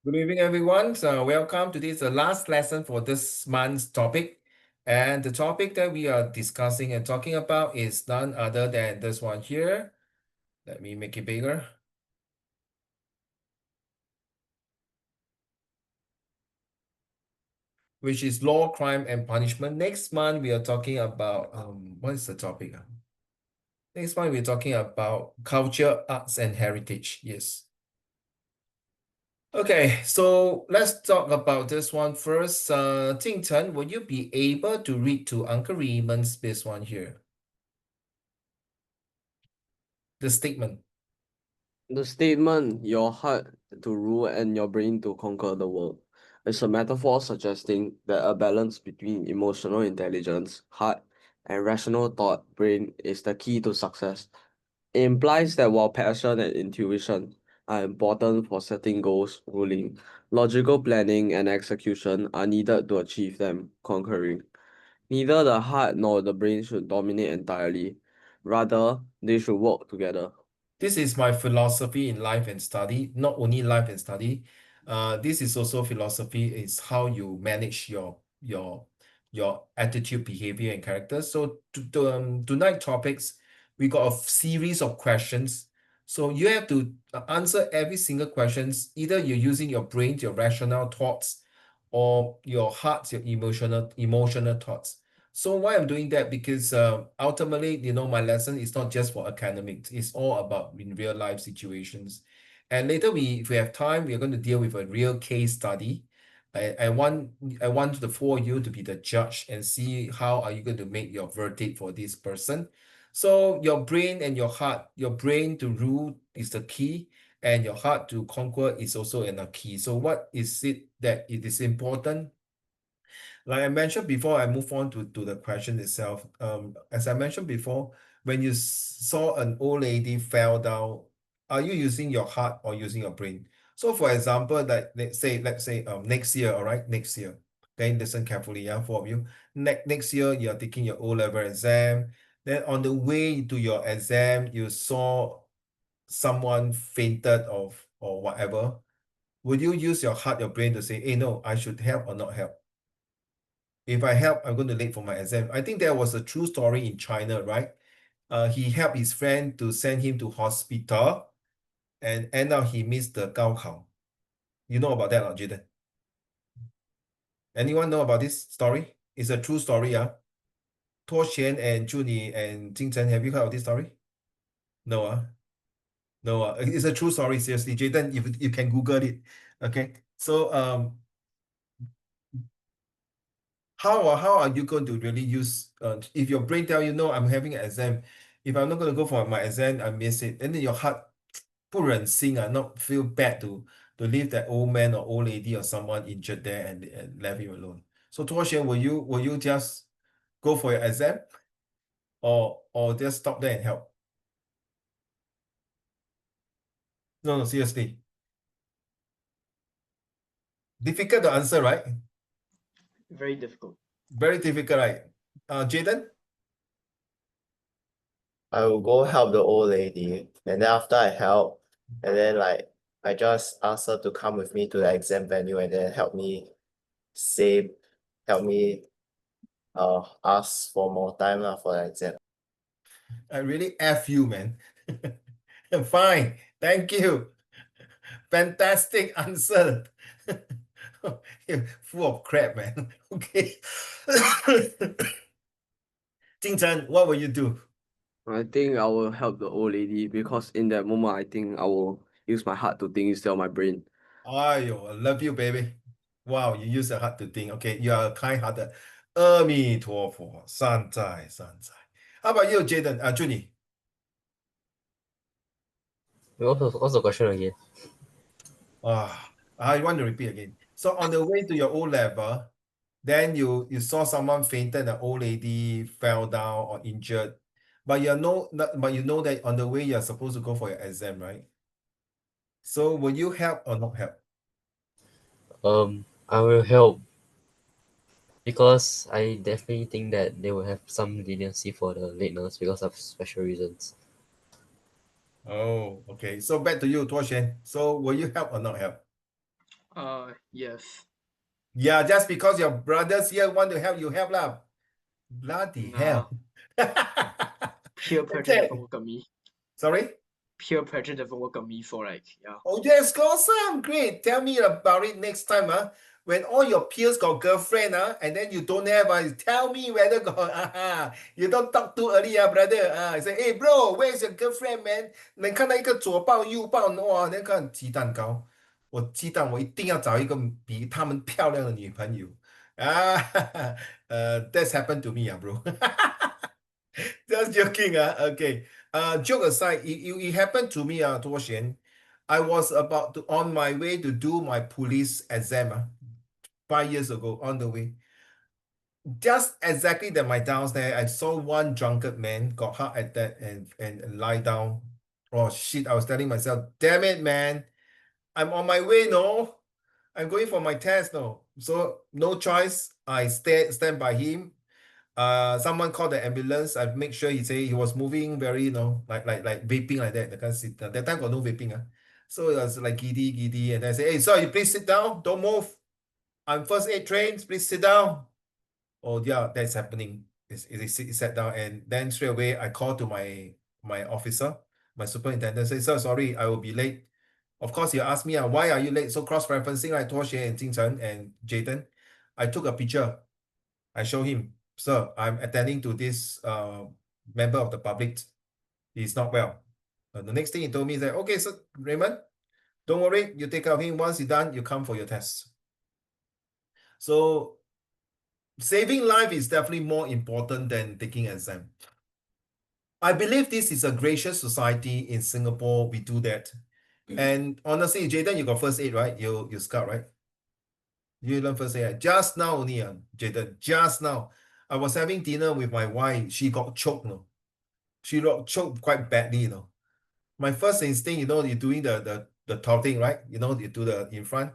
Good evening, everyone. So, welcome to this last lesson for this month's topic. And the topic that we are discussing and talking about is none other than this one here. Let me make it bigger, which is law, crime, and punishment. Next month, we are talking about what is the topic? Next month, we're talking about culture, arts, and heritage. Yes. Okay, so let's talk about this one first. Ting Chen, will you be able to read to Uncle Raymond's this one here? The statement. The statement, your heart to rule and your brain to conquer the world, is a metaphor suggesting that a balance between emotional intelligence, heart, and rational thought, brain, is the key to success. It implies that while passion and intuition are important for setting goals, ruling, logical planning and execution are needed to achieve them, conquering. Neither the heart nor the brain should dominate entirely. Rather, they should work together. This is my philosophy in life and study, not only life and study. This is also philosophy is how you manage your attitude, behavior, and character. So tonight topics, we got a series of questions. So you have to answer every single questions. Either you're using your brain, your rational thoughts, or your heart, your emotional thoughts. So why I'm doing that? Because ultimately, my lesson is not just for academics. It's all about in real life situations. And later, if we have time, we are going to deal with a real case study. I want the four of you to be the judge and see how are you going to make your verdict for this person. So your brain and your heart, your brain to rule is the key, and your heart to conquer is also a key. So what is it that it is important? Like I mentioned before, I move on to the question itself. As I mentioned before, when you saw an old lady fell down, are you using your heart or using your brain? So, for example, that let's say next year, all right, next year. Then listen carefully, yeah, four of you. Next year, you are taking your O-level exam. Then on the way to your exam, you saw someone fainted or whatever. Would you use your heart, your brain to say, hey, no, I should help or not help? If I help, I'm going to late for my exam. I think there was a true story in China, right? He helped his friend to send him to hospital, and end up he missed the Gaokao. You know about that, not Jaden? Anyone know about this story? It's a true story, yeah. Tuo Xian and Juni and Jing Chen, have you heard of this story? No, no, it's a true story. Seriously, Jaden, if you can Google it, okay. So, how are you going to really use if your brain tell you no, I'm having an exam. If I'm not going to go for my exam, I miss it. And then your heart 不忍心 not feel bad to leave that old man or old lady or someone injured there and leave him alone. So Tuoxian, will you just go for your exam or just stop there and help? No, no, seriously. Difficult to answer, right? Very difficult. Very difficult, right? Jaden? I will go help the old lady, and then after I help, and then like I just ask her to come with me to the exam venue and then say, help me ask for more time lah for the exam. I really F you, man. Fine. Thank you. Fantastic answer. You're full of crap, man. Okay. Jing Chen, what will you do? I think I will help the old lady because in that moment, I think I will use my heart to think instead of my brain. Ayo, I love you, baby. Wow, you use your heart to think. Okay, you are kind-hearted. 阿弥陀佛，善哉善哉. How about you, Jaden? Junie? What's the question again? I want to repeat again. So on the way to your O level, then you saw someone fainted, an old lady fell down or injured, but you know that on the way you're supposed to go for your exam, right? So will you help or not help? I will help because I definitely think that they will have some leniency for the lateness because of special reasons. Oh, okay. So back to you, Tuo Xuan. So will you help or not help? Yes. Yeah, just because your brothers here want to help you, help lah. Bloody Nah. hell. Peer pressure Okay. doesn't work on me. Sorry? Peer pressure doesn't work on me, so like, yeah. Oh, that's awesome. Great. Tell me about it next time. When all your peers got girlfriend, and then you don't have, tell me whether got, you don't talk too early, brother. I say, hey, bro, where's your girlfriend, man? 能看到一个左抱右抱，哇，那个鸡蛋糕。我鸡蛋，我一定要找一个比他们漂亮的女朋友。啊，that's happened to me, bro. Just joking, okay. Joke aside, it happened to me, Tuo Xuan. I was about to on my way to do my police exam, 5 years ago, on the way. Just exactly that my downstairs, I saw one drunkard man got heart attack and lie down. Oh shit! I was telling myself, damn it, man! I'm on my way, no. I'm going for my test, no. So no choice. I stand by him. Someone called the ambulance. I make sure he was moving very, like vaping like that. That time got no vaping. So it was like giddy, and I say, hey, sir, you please sit down. Don't move. I'm first aid trained. Please sit down. Oh yeah, that's happening. He sat down, and then straight away I called to my officer, my superintendent. Say, sir, sorry, I will be late. Of course, he asked me, why are you late? So cross-referencing like Tuo Xuan and Jing Chen and Jaden, I took a picture. I show him, sir, I'm attending to this member of the public. He's not well. The next thing he told me is that, okay, sir, Raymond, don't worry, you take care of him. Once you're done, you come for your test. So saving life is definitely more important than taking an exam. I believe this is a gracious society in Singapore. We do that. And honestly, Jaden, you got first aid, right? You scout, right? You learn first aid. Just now only, Jaden, just now. I was having dinner with my wife. She got choked, no. She got choked quite badly, you know. My first instinct, you're doing the touting, right? You do the in front.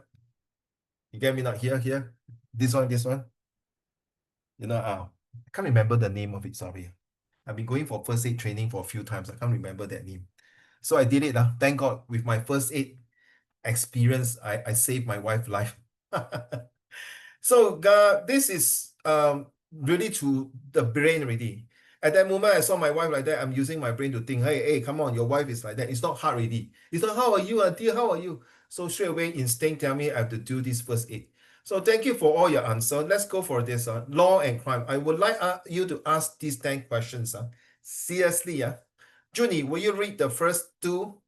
You get me not here. This one. I can't remember the name of it, sorry. I've been going for first aid training for a few times. I can't remember that name. So I did it. Thank God, with my first aid experience, I saved my wife's life. So this is really to the brain already. At that moment, I saw my wife like that. I'm using my brain to think, hey, come on, your wife is like that. It's not hard already. It's not, how are you, dear? How are you? So straight away, instinct tell me I have to do this first aid. So thank you for all your answer. Let's go for this. Law and crime. I would like you to ask these 10 questions. Seriously. Junie, will you read the first two?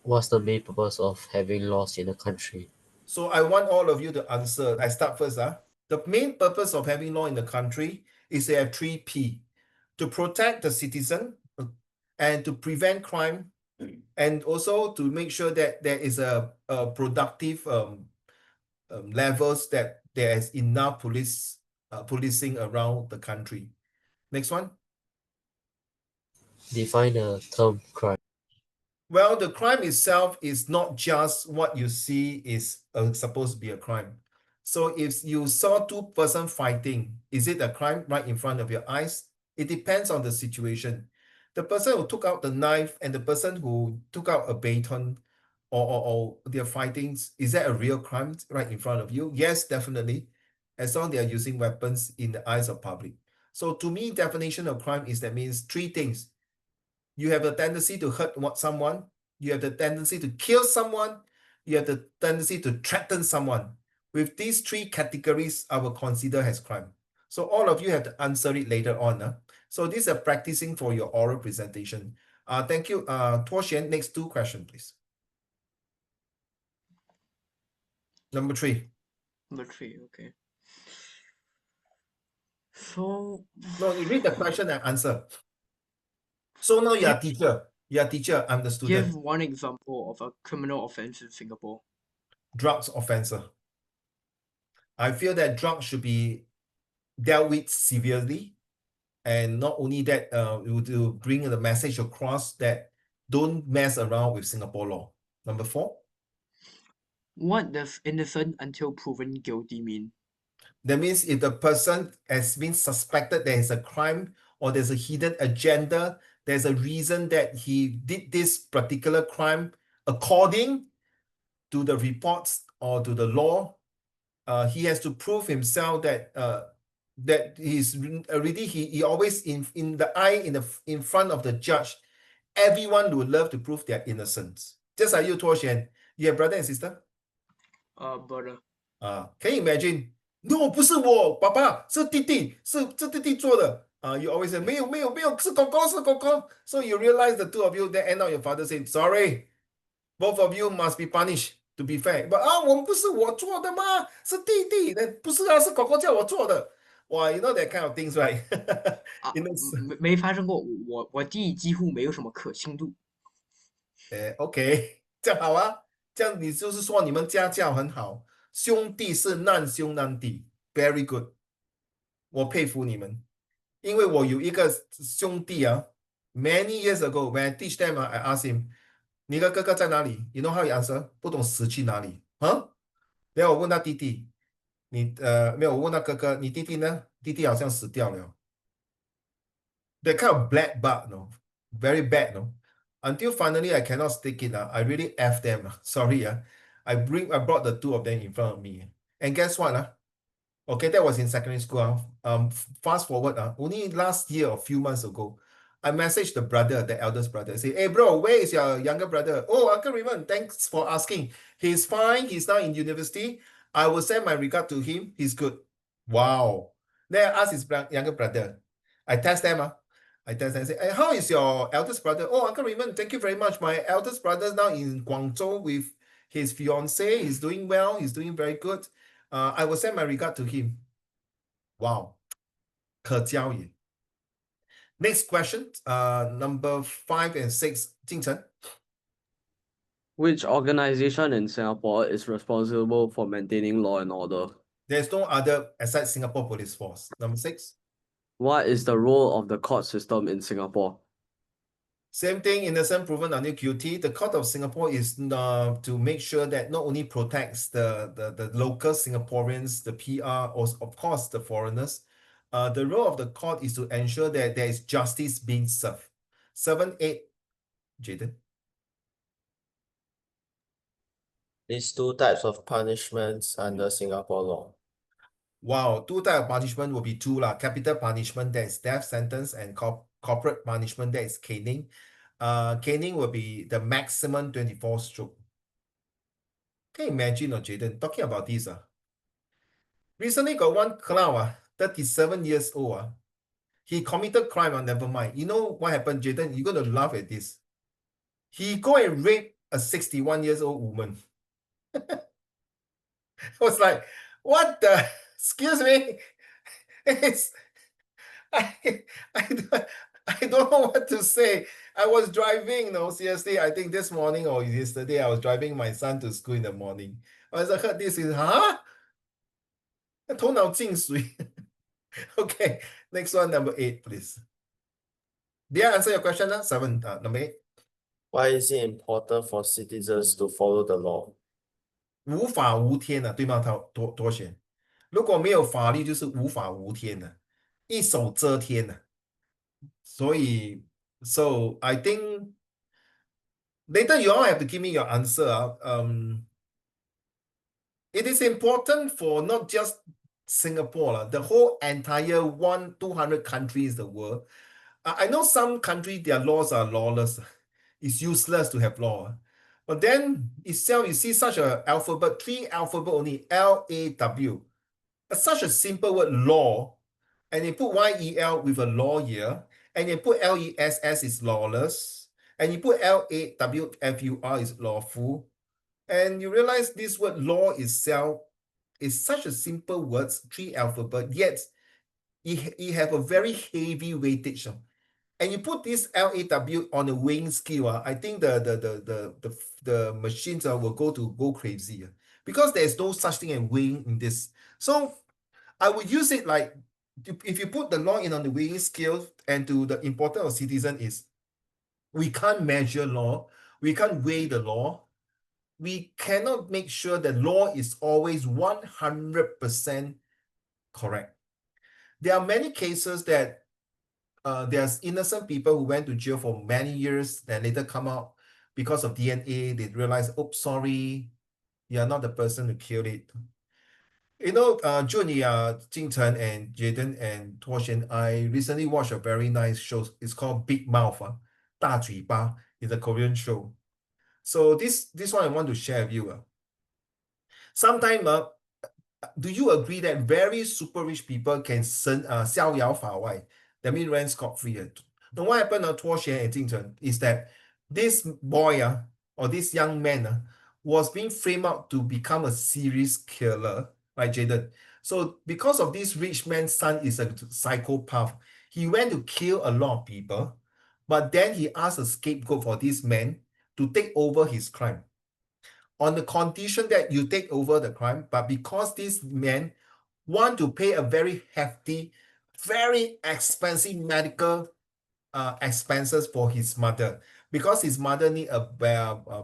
What's the main purpose of having laws in a country? So I want all of you to answer. I start first. The main purpose of having law in the country is to have 3P. To protect the citizen and to prevent crime, and also to make sure that there is a productive levels, that there is enough policing around the country. Next one. Define the term crime. Well, the crime itself is not just what you see is supposed to be a crime. So if you saw two persons fighting, is it a crime right in front of your eyes? It depends on the situation. The person who took out the knife and the person who took out a baton, or their fightings, is that a real crime right in front of you? Yes, definitely. As long as they are using weapons in the eyes of public. So to me, definition of crime is that means three things. You have a tendency to hurt someone. You have the tendency to kill someone. You have the tendency to threaten someone. With these three categories, I will consider as crime. So all of you have to answer it later on. So these are practicing for your oral presentation. Thank you. Tuo Xuan, next two questions, please. Number 3. Number 3, okay. So, No, you read the question and answer. So now you are teacher. You are teacher, I'm the give student. one example of a criminal offense in Singapore. Drugs offenser. I feel that drugs should be dealt with severely. And not only that, to bring the message across that don't mess around with Singapore law. Number 4. What does innocent until proven guilty mean? That means if the person has been suspected there is a crime or there's a hidden agenda, there's a reason that he did this particular crime according to the reports or to the law, he has to prove himself that that he's already he always in the eye in front of the judge. Everyone would love to prove their innocence. Just like you, Tuo Xuan, you have brother and sister? Brother. Can you imagine? No, 不是我，爸爸，是弟弟，是弟弟做的。You always say 没有，是哥哥，是哥哥。So you realize the two of you, then end up your father saying, sorry, both of you must be punished to be fair. But 我们不是我做的吗？是弟弟，那不是是哥哥叫我做的。哇，you know that kind of things, right? 没发生过，我弟几乎没有什么可信度。OK，这样好啊，这样你就是说你们家教很好，兄弟是难兄难弟，very good，我佩服你们，因为我有一个兄弟啊，many years ago when I teach them I ask him，你的哥哥在哪里？ You know how he answer？ 不懂死去哪里？然后我问他弟弟，没有，我问他哥哥，你弟弟呢？弟弟好像死掉了。That kind of black bug, no, very bad, no. Until finally I cannot stick it. I really F them. Sorry. I brought the two of them in front of me. And guess what? Okay, that was in secondary school. Fast forward. Only last year, a few months ago, I messaged the brother, the eldest brother. Say, hey bro, where is your younger brother? Oh, Uncle Raymond, thanks for asking. He's fine. He's now in university. I will send my regard to him. He's good. Wow. Then I asked his younger brother. I test them. I test and say, hey, how is your eldest brother? Oh, Uncle Raymond, thank you very much. My eldest brother is now in Guangzhou with his fiancée. He's doing well. He's doing very good. I will send my regard to him. Wow. 可交也. Next question, number 5 and 6, Jing Chen. Which organization in Singapore is responsible for maintaining law and order? There's no other aside Singapore Police Force. Number 6. What is the role of the court system in Singapore? Same thing, innocent proven until guilty. The Court of Singapore is to make sure that not only protects the local Singaporeans, the PR, or of course the foreigners. The role of the court is to ensure that there is justice being served. 7, 8, Jaden. These two types of punishments under Singapore law. Wow, 2 types of punishment will be 2 lah. Capital punishment, that is death sentence, and corporate punishment, that is caning. Caning will be the maximum 24 stroke. Can you imagine, Jaden, talking about this? Recently got one clown, 37 years old. He committed crime, never mind. You know what happened, Jaden? You're going to laugh at this. He go and rape a 61 years old woman. I was like, what the? Excuse me? I don't know what to say. I was driving, no, seriously, I think this morning or yesterday, I was driving my son to school in the morning. As I heard this,头脑进水. Okay, next one, number 8, please. Did I answer your question? 7, number 8. Why is it important for citizens to follow the law? 无法无天的，对吗？多选。如果没有法律，就是无法无天的，一手遮天的。所以 so I think later you all have to give me your answer. It is important for not just Singapore, the whole entire 200 countries in the world. I know some countries, their laws are lawless. It's useless to have law. But then itself, you see such an alphabet, 3 alphabet only, LAW. Such a simple word, law. And you put YEL with a lawyer. And you put LESS is lawless. And you put LAWFUR is lawful. And you realize this word law itself is such a simple word, 3 alphabet, yet it have a very heavy weightage. And you put this LAW on a weighing scale, I think the machines will go crazy because there's no such thing as weighing in this. So I would use it like if you put the law in on the weighing scale, and to the importance of citizen is we can't measure law, we can't weigh the law, we cannot make sure that law is always 100% correct. There are many cases that there's innocent people who went to jail for many years, then later come out because of DNA. They realize, oops, sorry, You are not the person who killed it. Junie, Jingchen and Jaden and Tuoxian, I recently watched a very nice show. It's called Big Mouth, 大嘴巴. It's a Korean show. So this one I want to share with you. Sometime, do you agree that very super rich people can 逍遥法外? That means rent scot-free. Now what happened to Tuoxian and Jingchen is that this boy or this young man was being framed out to become a serious killer, right, Jaden? So because of this rich man's son is a psychopath, he went to kill a lot of people, but then he asked a scapegoat for this man to take over his crime on the condition that you take over the crime, but because this man want to pay a very hefty, very expensive medical expenses for his mother, because his mother need a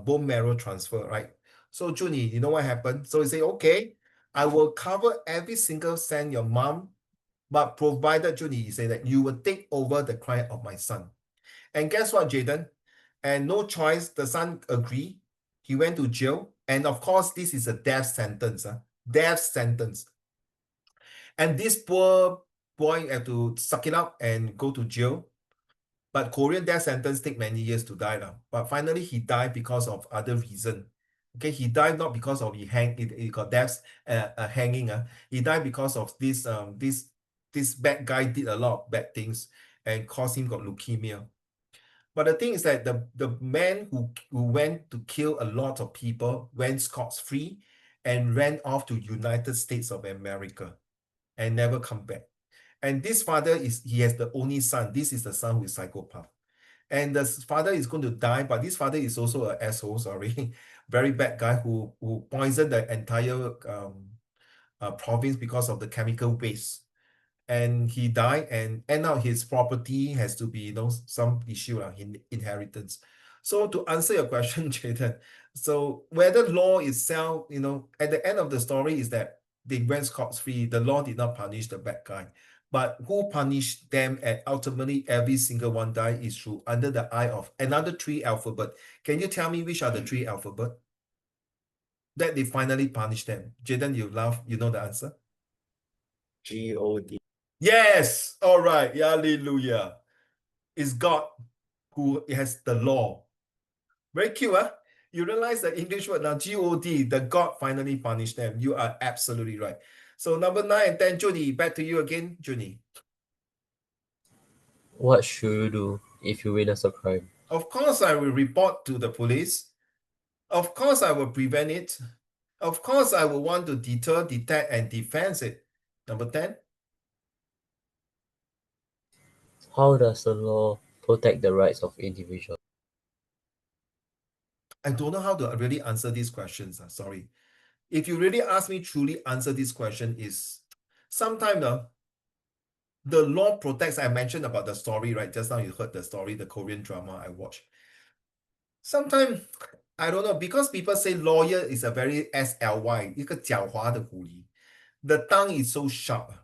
bone marrow transfer, right? So Junie, you know what happened? So he say, okay, I will cover every single cent your mom, but provided, Junie, he say that you will take over the crime of my son. And guess what, Jaden? And no choice, the son agreed. He went to jail. And of course, this is a death sentence. Death sentence. And this poor boy had to suck it up and go to jail. But Korean death sentence take many years to die. But finally, he died because of other reason. Okay, he died not because of he got death hanging. He died because of this bad guy did a lot of bad things and caused him got leukemia. But the thing is that the man who went to kill a lot of people went scot-free and ran off to United States of America and never come back. And this father he has the only son. This is the son who is psychopath. And the father is going to die, but this father is also an asshole, sorry. Very bad guy who poisoned the entire province because of the chemical waste. And he died, and now his property has to be, some issue in inheritance. So to answer your question, Jaden, so whether law itself, at the end of the story is that they went scot-free. The law did not punish the bad guy. But who punished them and ultimately every single one died is through under the eye of another 3 alphabet. Can you tell me which are the 3 alphabet that they finally punished them? Jaden, you laugh, you know the answer? God. Yes, all right, hallelujah. It's God who has the law. Very cute, huh? You realize the English word now, G-O-D, the God finally punished them. You are absolutely right. So number 9 and 10, Junie, back to you again, Junie. What should you do if you witness a crime? Of course, I will report to the police. Of course, I will prevent it. Of course, I will want to deter, detect, and defend it. Number 10. How does the law protect the rights of individuals? I don't know how to really answer these questions. Sorry. If you really ask me truly answer this question is sometimes the law protects. I mentioned about the story, right? Just now you heard the story, the Korean drama I watched. Sometimes, I don't know, because people say lawyer is a very SLY, 一个狡猾的狐狸. The tongue is so sharp.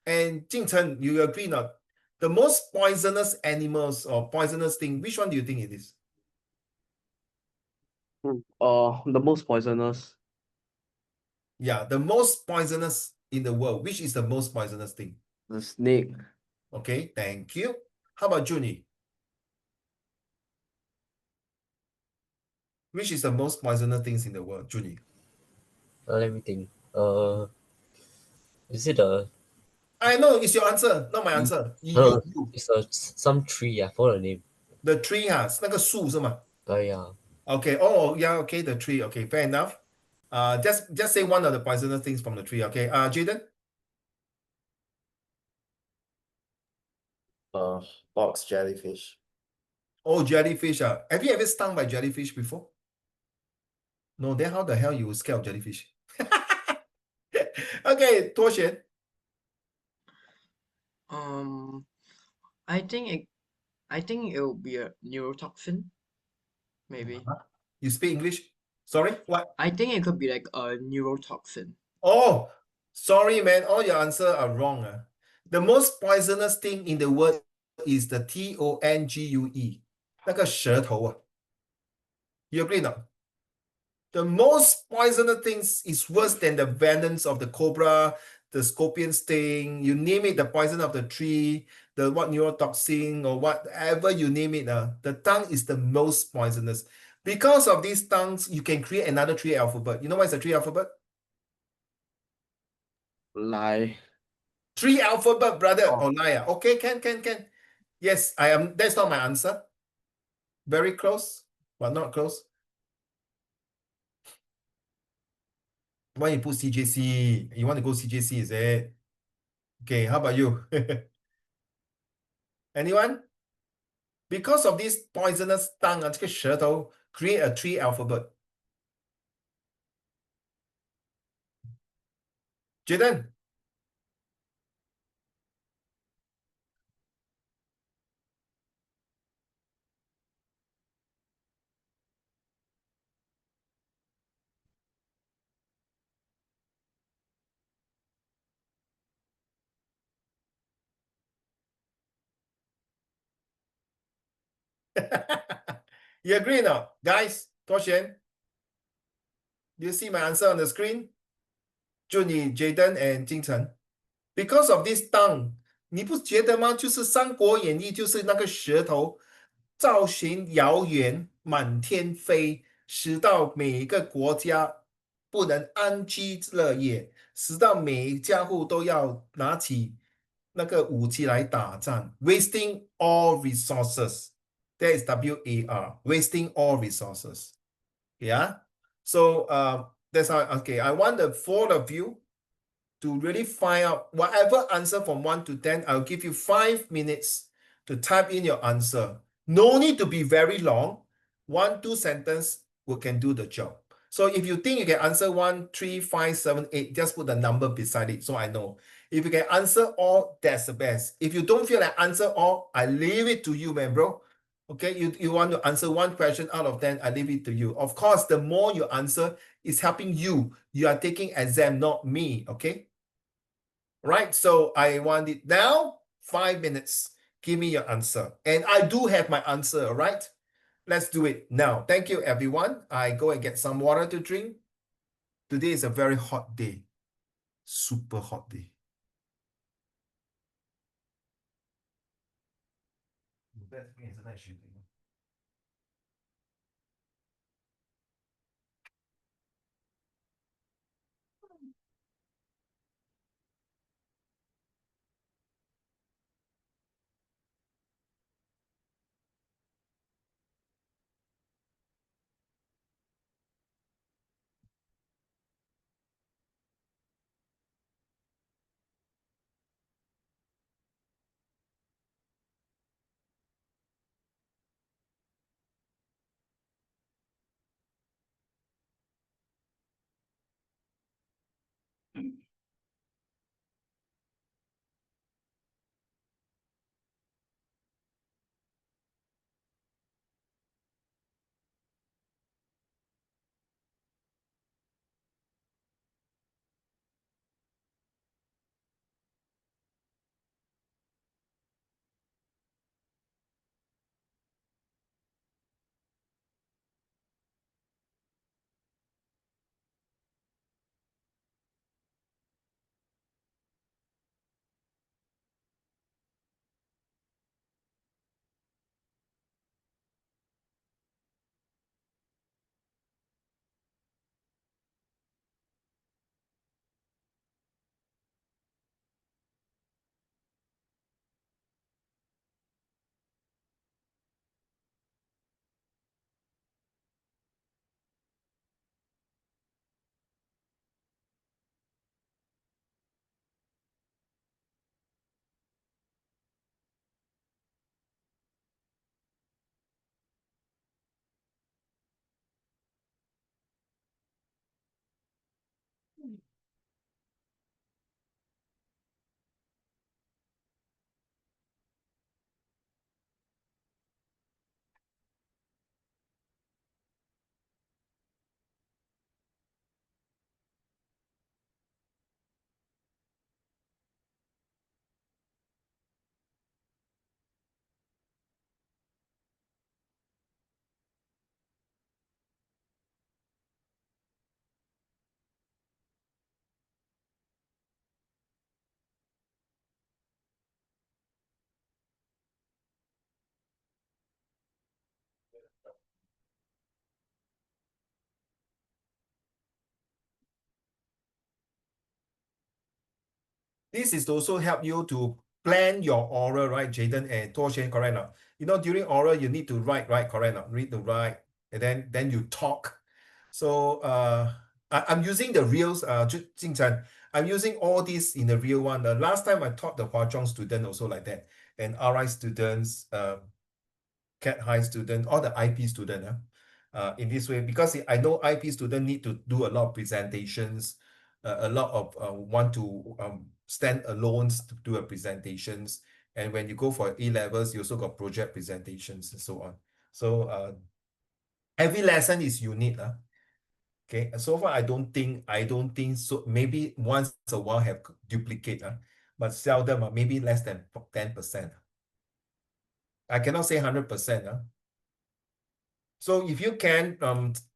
And Jingchen, you agree not? The most poisonous animals or poisonous thing, which one do you think it is? The most poisonous. Yeah, the most poisonous in the world. Which is the most poisonous thing? The snake. Okay, thank you. How about Junie? Which is the most poisonous things in the world, Junie? Let me think. Is it a I know it's your answer, not my answer. no? You. It's some tree. I forgot the name. The tree 那个树是吗? Yeah. Okay. Oh, yeah. Okay, the tree. Okay, fair enough. Just say one of the poisonous things from the tree. Okay. Jaden. Box jellyfish. Oh, jellyfish. Have you ever stung by jellyfish before? No. Then how the hell you scared of jellyfish? Okay, Tuoxian. I think it will be a neurotoxin. Maybe. You speak English? Sorry, what? I think it could be like a neurotoxin. Oh, sorry, man. All your answers are wrong. The most poisonous thing in the world is the TONGUE. 那个舌头 You agree not? The most poisonous things is worse than the venoms of the cobra, the scorpion sting, you name it, the poison of the tree, the what neurotoxin or whatever you name it. The tongue is the most poisonous. Because of these tongues, you can create another tree alphabet. You know what is a tree alphabet? Lie. Tree alphabet, brother, Oh. or liar. Okay, can. Yes, I am. That's not my answer. Very close, but not close. Why you put CJC? You want to go CJC, is it? Okay, how about you? Anyone? Because of this poisonous tongue 这个舌头 create a tree alphabet. Jaden? You agree now? Guys, 多选 Do you see my answer on the screen? 祝你 Jaden and 金城 Because of this tongue, 你不觉得吗？就是《三国演义》，就是那个舌头，造型遥远，满天飞，使到每一个国家不能安居乐业，使到每一家户都要拿起那个武器来打仗，wasting all resources. That is WAR, wasting all resources. Yeah. So that's how. Okay, I want the four of you to really find out whatever answer from 1 to 10, I'll give you 5 minutes to type in your answer. No need to be very long. 1, 2 sentence we can do the job. So if you think you can answer 1, 3, 5, 7, 8, just put the number beside it so I know. If you can answer all, that's the best. If you don't feel like answer all, I leave it to you, man, bro. Okay, you want to answer one question out of 10, I leave it to you. Of course, the more you answer, it's helping you. You are taking exam, not me, okay? Right, so I want it now, 5 minutes. Give me your answer. And I do have my answer, all right? Let's do it now. Thank you, everyone. I go and get some water to drink. Today is a very hot day. Super hot day. This is to also help you to plan your oral, right, Jaden and Torshen, correct now? You know, during oral, you need to write, right, correct now? Read to write, and then you talk. So I'm using the reals, Jing Chan. I'm using all this in the real one. The last time I taught the Hua Chong student also like that, and RI students, Cat High student, all the IP student, in this way, because I know IP student need to do a lot of presentations, a lot of want to stand alone to do a presentations. And when you go for A-levels, you also got project presentations and so on. So every lesson is unique. Okay, so far I don't think so. Maybe once a while have duplicate, but seldom, maybe less than 10%. I cannot say 100%. So if you can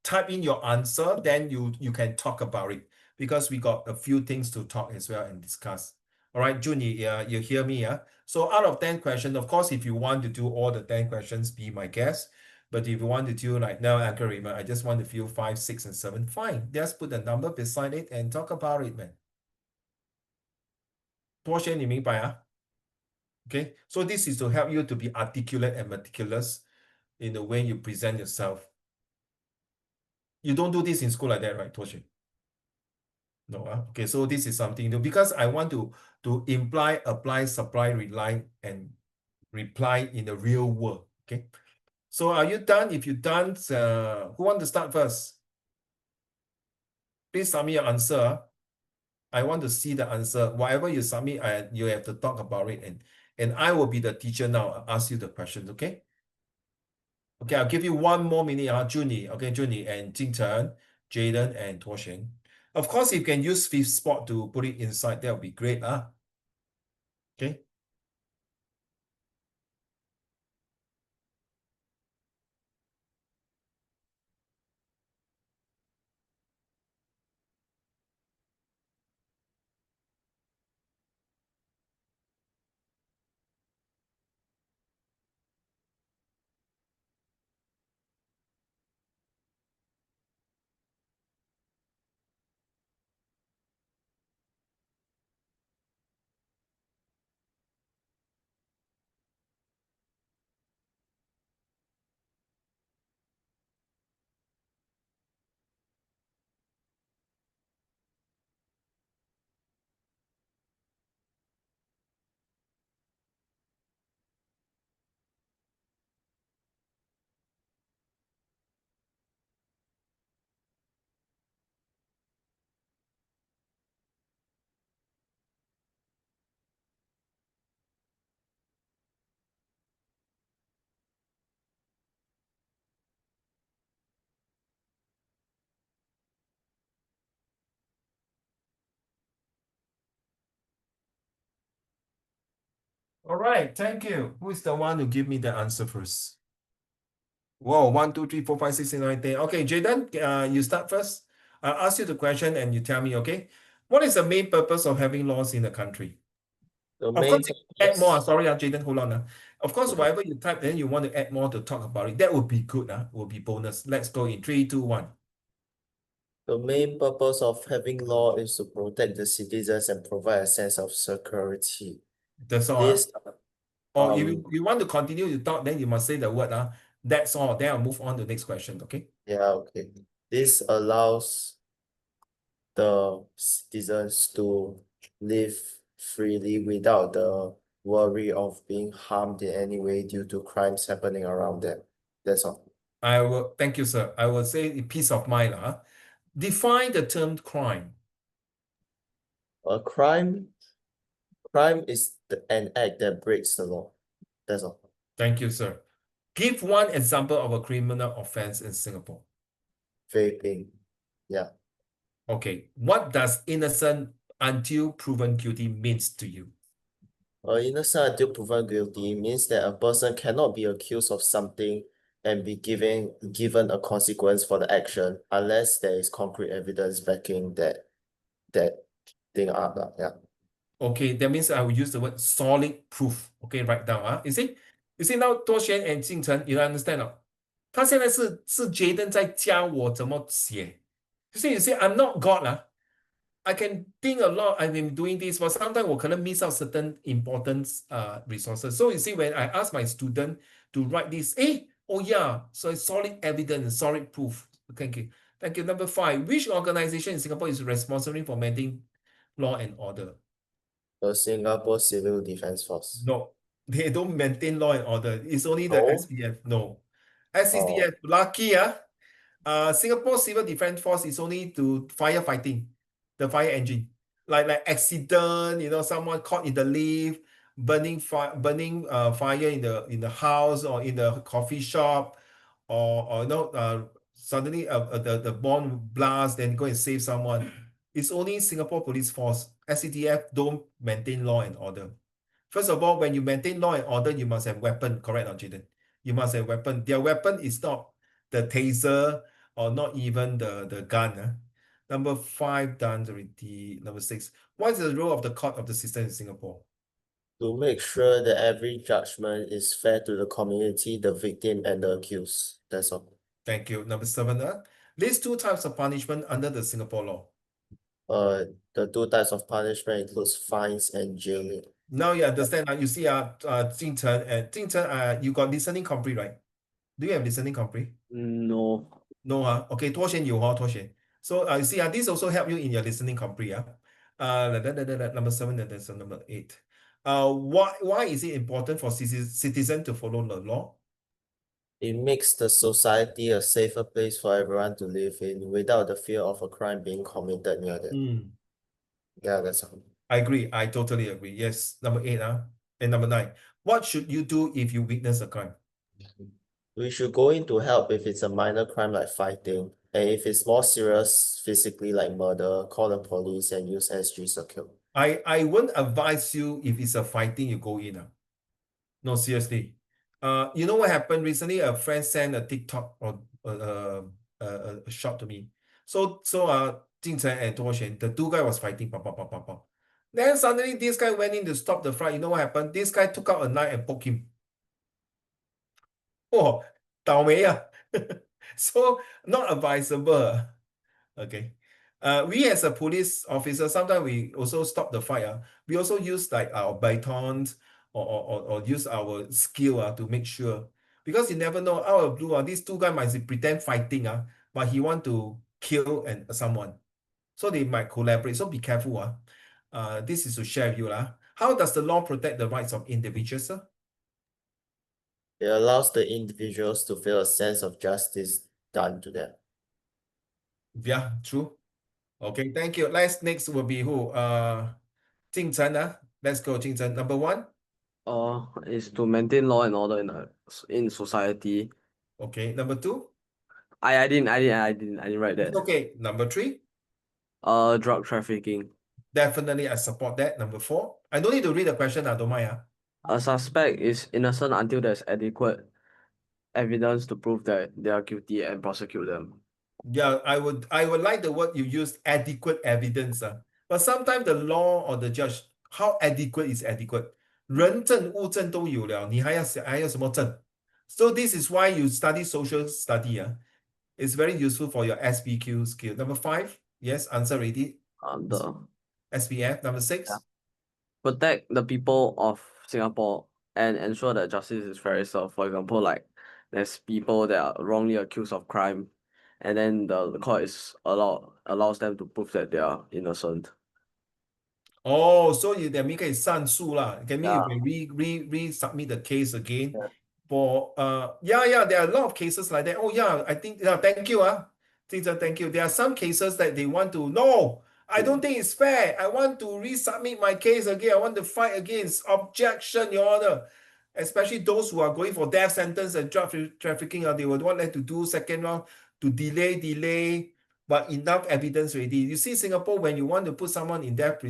type in your answer, then you can talk about it, because we got a few things to talk as well and discuss. All right, Junie, you hear me? So out of 10 questions, of course, if you want to do all the 10 questions, be my guest. But if you want to do like now, algorithm, I just want to feel 5, 6, and 7, fine. Just put a number beside it and talk about it, man. 多些你明白啊? Okay, so this is to help you to be articulate and meticulous in the way you present yourself. You don't do this in school like that, right, Toshi? No, okay, so this is something new, because I want to imply, apply, supply, rely, and reply in the real world. Okay, so are you done? If you're done, who want to start first? Please submit your answer. I want to see the answer. Whatever you submit, you have to talk about it, and I will be the teacher now. I'll ask you the questions, okay? Okay, I'll give you 1 more minute, Junie. Okay, Junie and Jingchen, Jaden, and Torshen. Of course, you can use fifth spot to put it inside. That would be great. Okay. All right, thank you. Who is the one to give me the answer first? Whoa, 1, 2, 3, 4, 5, 6, 7, 8, 10. Okay, Jaden, you start first. I'll ask you the question and you tell me, okay? What is the main purpose of having laws in the country? The Of main course, you can add more. purpose, Sorry, Jaden, hold on. Of course, okay. whatever you type, then you want to add more to talk about it. That would be good. Will be bonus. Let's go in 3, 2, 1. The main purpose of having law is to protect the citizens and provide a sense of security. That's all. This Or if you want to continue to talk, then you must say the word. That's all. Then I'll move on to the next question. Okay. yeah, okay. This allows the citizens to live freely without the worry of being harmed in any way due to crimes happening around them. That's all. I will. Thank you, sir. I will say peace of mind. Define the term crime. A crime is an act that breaks the law. That's all. Thank you, sir. Give one example of a criminal offense in Singapore. Vaping. Yeah. Okay. What does innocent until proven guilty means to you? Innocent until proven guilty means that a person cannot be accused of something and be given a consequence for the action unless there is concrete evidence backing that thing up. Yeah. Okay, that means I will use the word solid proof. Okay, write down. You see now 多贤 and 进城 you understand 他现在是 Jaden 在教我怎么写。You see, I'm not God I can think a lot. I've been doing this, but sometimes we can miss out certain important resources. So you see, when I ask my student to write this, oh yeah, so it's solid evidence, solid proof. Thank you. Thank you. Number 5, which organization in Singapore is responsible for maintaining law and order? The Singapore Civil Defence Force. No, they don't maintain law and order. It's only the No? SPF. No. Oh, SCDF, lucky, Singapore Civil Defence Force is only to firefighting, the fire engine. Like accident, someone caught in the lift, burning fire in the house or in the coffee shop, or suddenly the bomb blast, then go and save someone. It's only Singapore Police Force. SCDF don't maintain law and order. First of all, when you maintain law and order, you must have weapon, correct, or Jaden? You must have weapon. Their weapon is not the taser or not even the gun. Number 5 done already. Number 6. What is the role of the court of the system in Singapore? to make sure that every judgment is fair to the community, the victim, and the accused. That's all. Thank you. Number 7. List 2 types of punishment under the Singapore law. The 2 types of punishment includes fines and jailing. Now you understand. You see, Jing Chen, you got listening compre, right? Do you have listening compre? No. No, okay, 脱险有脱险. So you see, this also help you in your listening compre. Number 7 and then number 8. Why is it important for citizen to follow the law? It makes the society a safer place for everyone to live in without the fear of a crime being committed near them. Yeah, that's all. I agree. I totally agree. Yes. Number 8, and number 9. What should you do if you witness a crime? We should go in to help if it's a minor crime like fighting, and if it's more serious physically like murder, call the police and use SG secure. I won't advise you if it's a fighting, you go in. No, seriously. You know what happened recently? A friend sent a TikTok or a shot to me. So Jing Chen and Tuo Xuan, the 2 guys was fighting. Pop, pop, pop, pop, pop. Then suddenly this guy went in to stop the fight. You know what happened? This guy took out a knife and poked him. Oh, 倒霉啊. So not advisable. Okay. We as a police officer, sometimes we also stop the fight. We also use like our batons or use our skill to make sure. Because you never know, out of blue, these 2 guys might pretend fighting, but he want to kill someone. So they might collaborate. So be careful. This is to share with you. How does the law protect the rights of individuals? It allows the individuals to feel a sense of justice done to them. Yeah, true. Okay, thank you. Next will be who? Jing Chen. Let's go, Jing Chen. Number 1. Is to maintain law and order in society. Okay, number 2. I didn't write that. It's okay. Number 3. Drug trafficking. Definitely, I support that. Number 4. I don't need to read the question. I don't mind. A suspect is innocent until there's adequate evidence to prove that they are guilty and prosecute them. Yeah, I would like the word you used, adequate evidence. But sometimes the law or the judge, how adequate is adequate? 人证物证都有了，你还要什么证? So this is why you study social study. It's very useful for your SBQ skill. Number 5. Yes, answer ready. The SPF. Number 6. Yeah. Protect the people of Singapore and ensure that justice is fair served. For example, like there's people that are wrongly accused of crime, and then the court allows them to prove that they are innocent. Oh, so that means 可以上诉啦. That means Yeah. you can resubmit the case again. Yeah. For there are a lot of cases like that. Oh yeah, I think thank you, thank you. There are some cases that they want to I don't think it's fair. I want to resubmit my case again. I want to fight against objection, Your Honor. Especially those who are going for death sentence and drug trafficking, they would want them to do second round to delay. But enough evidence already. You see, Singapore, when you want to put someone in death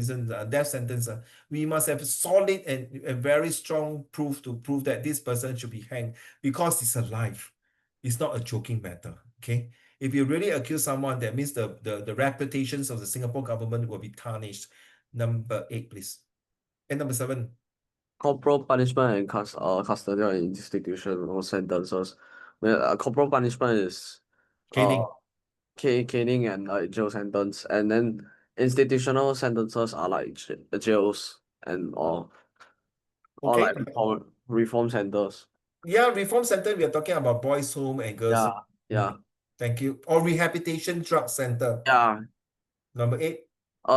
sentence, we must have solid and very strong proof to prove that this person should be hanged because it's a life. It's not a joking matter. Okay. If you really accuse someone, that means the reputations of the Singapore government will be tarnished. Number 8, please. And number 7. Corporal punishment and custodial institution or sentences. Corporal punishment is Caning. caning and jail sentence, and then institutional sentences are like jails and or Okay. like reform centers. Yeah, reform center, we are talking about boys' home and girls' home. Yeah. Thank you. Or rehabilitation drug center. Yeah. Number 8.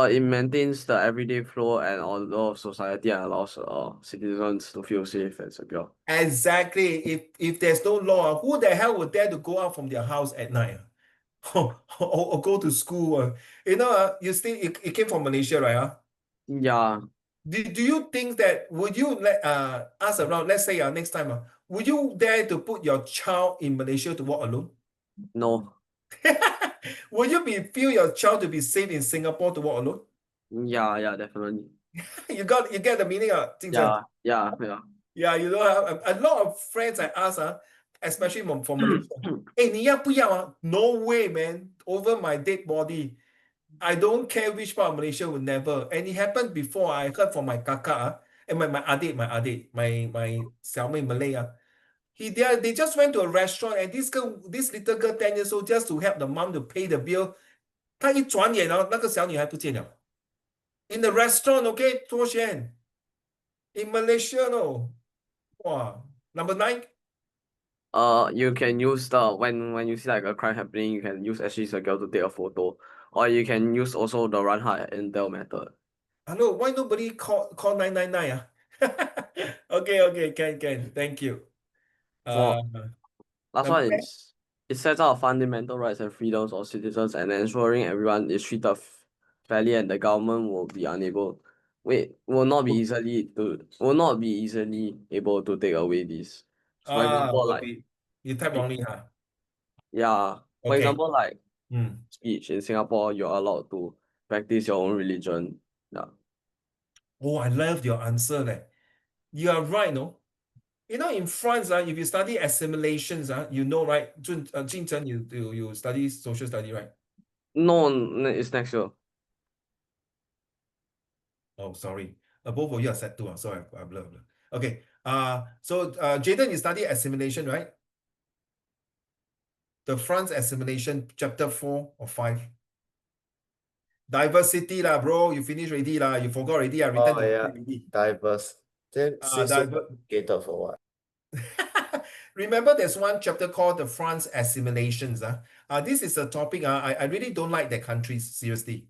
It maintains the everyday flow and order of society and allows citizens to feel safe and secure. Exactly. If there's no law, who the hell would dare to go out from their house at night? Or go to school? You still it came from Malaysia, right? Yeah. Do you think that would you ask around, let's say next time, would you dare to put your child in Malaysia to walk alone? No. Would you feel your child to be safe in Singapore to walk alone? Yeah, definitely. You get the meaning, Jing Chen? Yeah. Yeah, a lot of friends I ask, especially from Malaysia. Hey, 你要不要 No way, man. Over my dead body. I don't care which part of Malaysia will never. And it happened before. I heard from my kakak, and my adik, my 小妹 Malay. They just went to a restaurant, and this little girl 10 years old, just to help the mom to pay the bill. 她一转眼，那个小女孩不见了。In the restaurant, okay, 多钱 in Malaysia, no. Wow. Number 9. You can use when you see like a crime happening, you can use SG Secure to take a photo, or you can use also the run hard intel method. Hello, why nobody call 999? Okay, can. Thank you. For last Number one 10. is it sets out fundamental rights and freedoms of citizens and ensuring everyone is treated fairly and the government will not be easily able to take away this. So for example, like Okay. You type wrongly, huh? yeah, for Okay. example, like Hmm. speech in Singapore, you're allowed to practice your own religion. Yeah. Oh, I love your answer there. You are right, no? In France, if you study assimilations, right? Jing Chen, you study social study, right? No, it's next year. Oh, sorry. Both of you are set 2, so I blur. Okay. So Jaden, you study assimilation, right? The France assimilation, chapter 4 or 5. Diversity lah, bro. You finished already lah. You forgot already. I Oh returned to yeah, already. diverse. Then say so complicated for what? Remember, there's one chapter called the France assimilations. This is a topic I really don't like that countries, seriously.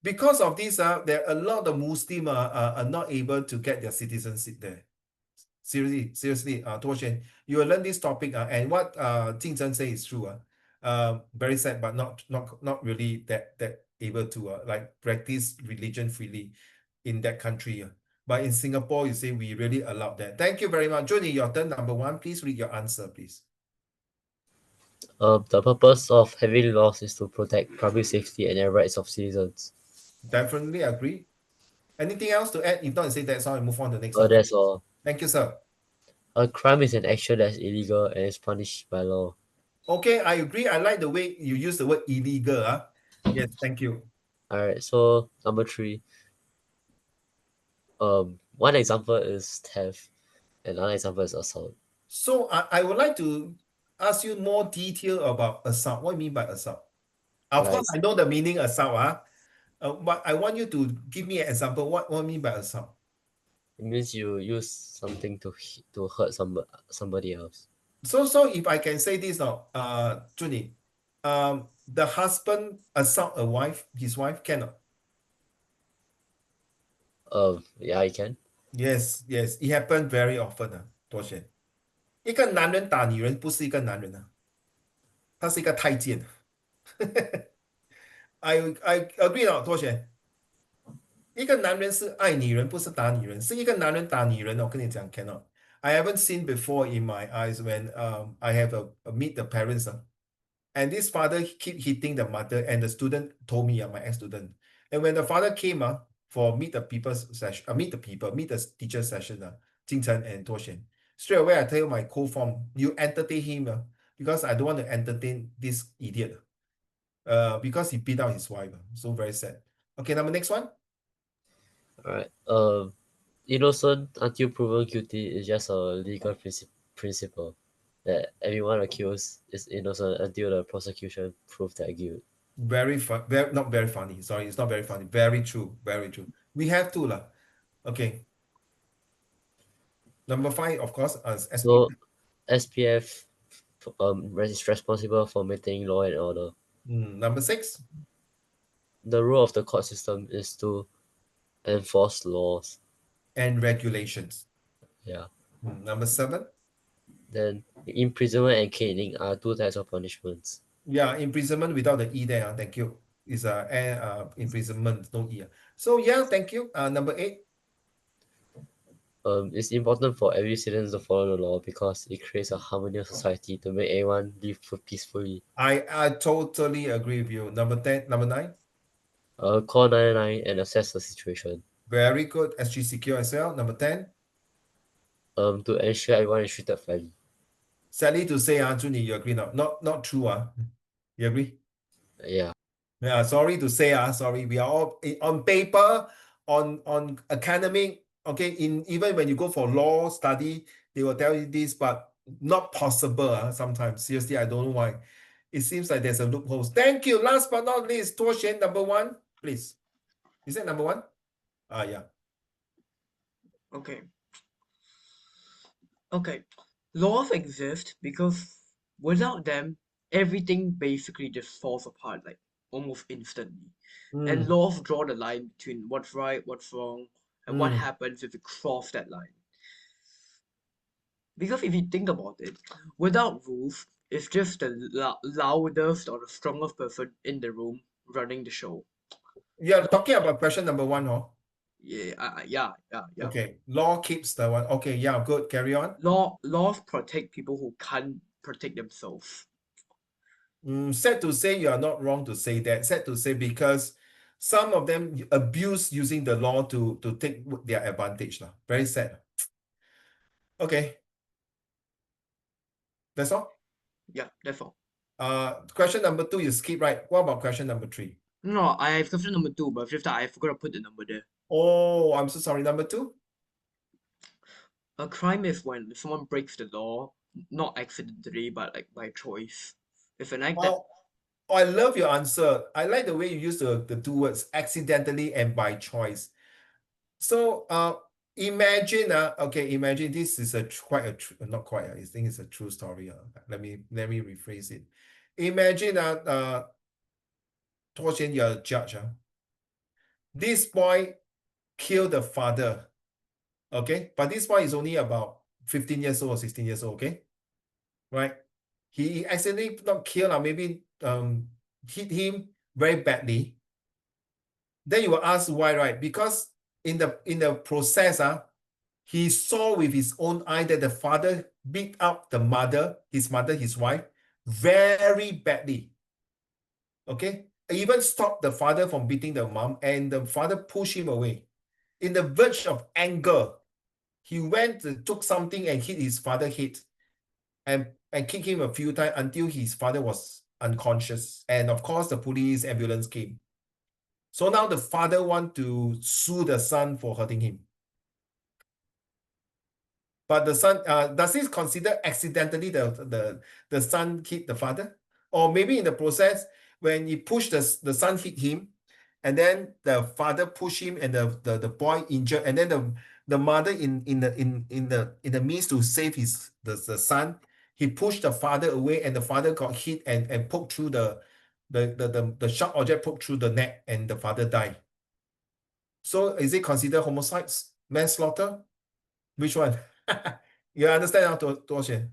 Because of this, there are a lot of Muslim are not able to get their citizenship there. Seriously, Tuo Xuan, you will learn this topic, and what Jing Zhen say is true. Very sad, but not really that able to like practice religion freely in that country. But in Singapore, you say we really allowed that. Thank you very much. Johnny, your turn, number 1. Please read your answer, please. The purpose of having laws is to protect public safety and the rights of citizens. Definitely agree. Anything else to add? If not, say that's all and move on to the next one. That's all. Thank you, sir. A crime is an action that's illegal and is punished by law. Okay, I agree. I like the way you use the word illegal. Yes, thank you. Alright, so number 3. One example is theft, and another example is assault. So I would like to ask you more detail about assault. What do you mean by assault? Of course, I know the meaning assault, but I want you to give me an example. What do you mean by assault? It means you use something to hurt somebody else. So if I can say this now, Junie, the husband assault his wife cannot. Yeah, I can. Yes, it happens very often 多选。一个男人打女人不是一个男人他是一个太监。I agree 多选。一个男人是爱女人，不是打女人，是一个男人打女人。我跟你讲 cannot. I haven't seen before in my eyes when I have a meet the parents. And this father keep hitting the mother, and the student told me, my ex-student. And when the father came for meet the people's session, meet the teacher session, Jing Chen and Tuo Xuan, straight away I tell my co-form, you entertain him because I don't want to entertain this idiot. Because he beat out his wife. So very sad. Okay, number next one. Alright. Innocent until proven guilty is just a legal principle that everyone accused is innocent until the prosecution proves their guilt. Very fun, not very funny. Sorry, it's not very funny. Very true, very true. We have to lah. Okay. Number 5, of course, So SPF is responsible for maintaining law and order. Number 6, The role of the court system is to enforce laws. and regulations. Yeah. Number 7, Then imprisonment and caning are two types of punishments. yeah, imprisonment without the E there. Thank you. Is imprisonment, no E. So yeah, thank you. Number 8, It's important for every citizen to follow the law because it creates a harmonious society to make everyone live peacefully. I totally agree with you. Number 10, number 9, Call 999 and assess the situation. very good. SG secure as well. Number 10, To ensure everyone is treated fairly. sadly to say, Junie, you agree now? Not true. You agree? Yeah. Yeah, sorry to say, sorry. We are all on paper, on academic, okay, even when you go for law study, they will tell you this, but not possible sometimes. Seriously, I don't know why. It seems like there's a loophole. Thank you. Last but not least, Tuo Xuan, number 1, please. Is that number 1? Yeah. Okay. Okay. Laws exist because without them, everything basically just falls apart like almost instantly. And laws draw the line between what's right, what's wrong, and what happens if you cross that line. Because if you think about it, without rules, it's just the loudest or the strongest person in the room running the show. You're talking about question number 1, huh? Yeah. Okay. Law keeps the one. Okay, yeah, good. Carry on. Laws protect people who can't protect themselves. Sad to say, you are not wrong to say that. Sad to say because some of them abuse using the law to take their advantage. Very sad. Okay. That's all. Yeah, that's all. Question number 2, you skip, right? What about question number 3? No, I have question number 2, but just that I forgot to put the number there. Oh, I'm so sorry. Number 2? A crime is when someone breaks the law, not accidentally, but like by choice. If an act that Oh, I love your answer. I like the way you use the two words, accidentally and by choice. So imagine imagine this is not quite I think it's a true story. Let me rephrase it. Imagine Tuo Xuan, you're a judge. This boy killed the father. Okay, but this boy is only about 15 years old or 16 years old, okay? Right? He accidentally not killed, maybe hit him very badly. Then you will ask why, right? Because in the process, he saw with his own eye that the father beat up the mother, his wife, very badly. Okay? Even stopped the father from beating the mom, and the father pushed him away. In the verge of anger, he went to took something and hit his father's head and kicked him a few times until his father was unconscious. And of course, the police ambulance came. So now the father want to sue the son for hurting him. But the son, does this consider accidentally the son hit the father? Or maybe in the process, when he pushed the son hit him, and then the father pushed him and the boy injured, and then the mother in the means to save the son, he pushed the father away and the father got hit and poked through the sharp object poked through the neck and the father died. So is it considered homicides, manslaughter? Which one? You understand how to Xuan?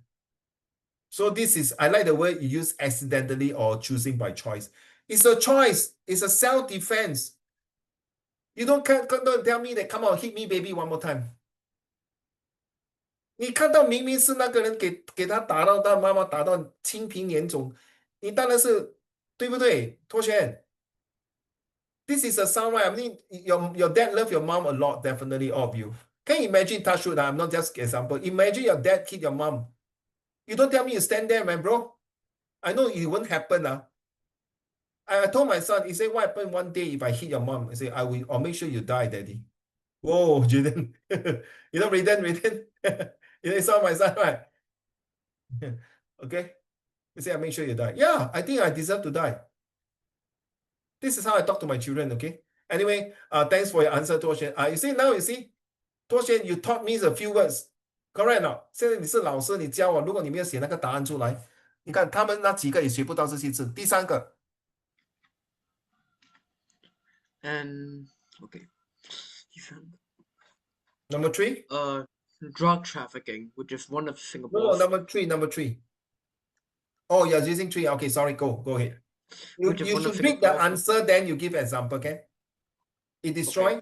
So this is, I like the word you use accidentally or choosing by choice. It's a choice. It's a self-defense. You don't tell me that come on, hit me baby one more time. 你看到明明是那个人给他打到他妈妈打到清平严重，你当然是对不对？脱选。This is a sound right. I mean, your dad love your mom a lot, definitely, all of you. Can you imagine touch wood? I'm not just example. Imagine your dad hit your mom. You don't tell me you stand there, man, bro. I know it won't happen. I told my son, he said, what happened one day if I hit your mom? I say, I'll make sure you die, daddy. Whoa, Jaden. You know, Raiden. You saw my son, right? Okay. He said, I'll make sure you die. Yeah, I think I deserve to die. This is how I talk to my children, okay? Anyway, thanks for your answer, 多轩. You see, now you see, 多轩, you taught me a few words, correct or not? 现在你是老师，你教我，如果你没有写那个答案出来，你看他们那几个也学不到这些字。第三个 And okay, different. number 3. Drug trafficking, which is one of No, Singapore's, number 3. Oh, you're using 3. Okay, sorry, go ahead. which is You one of should read the Singapore's. answer, then you give example, okay? It destroy.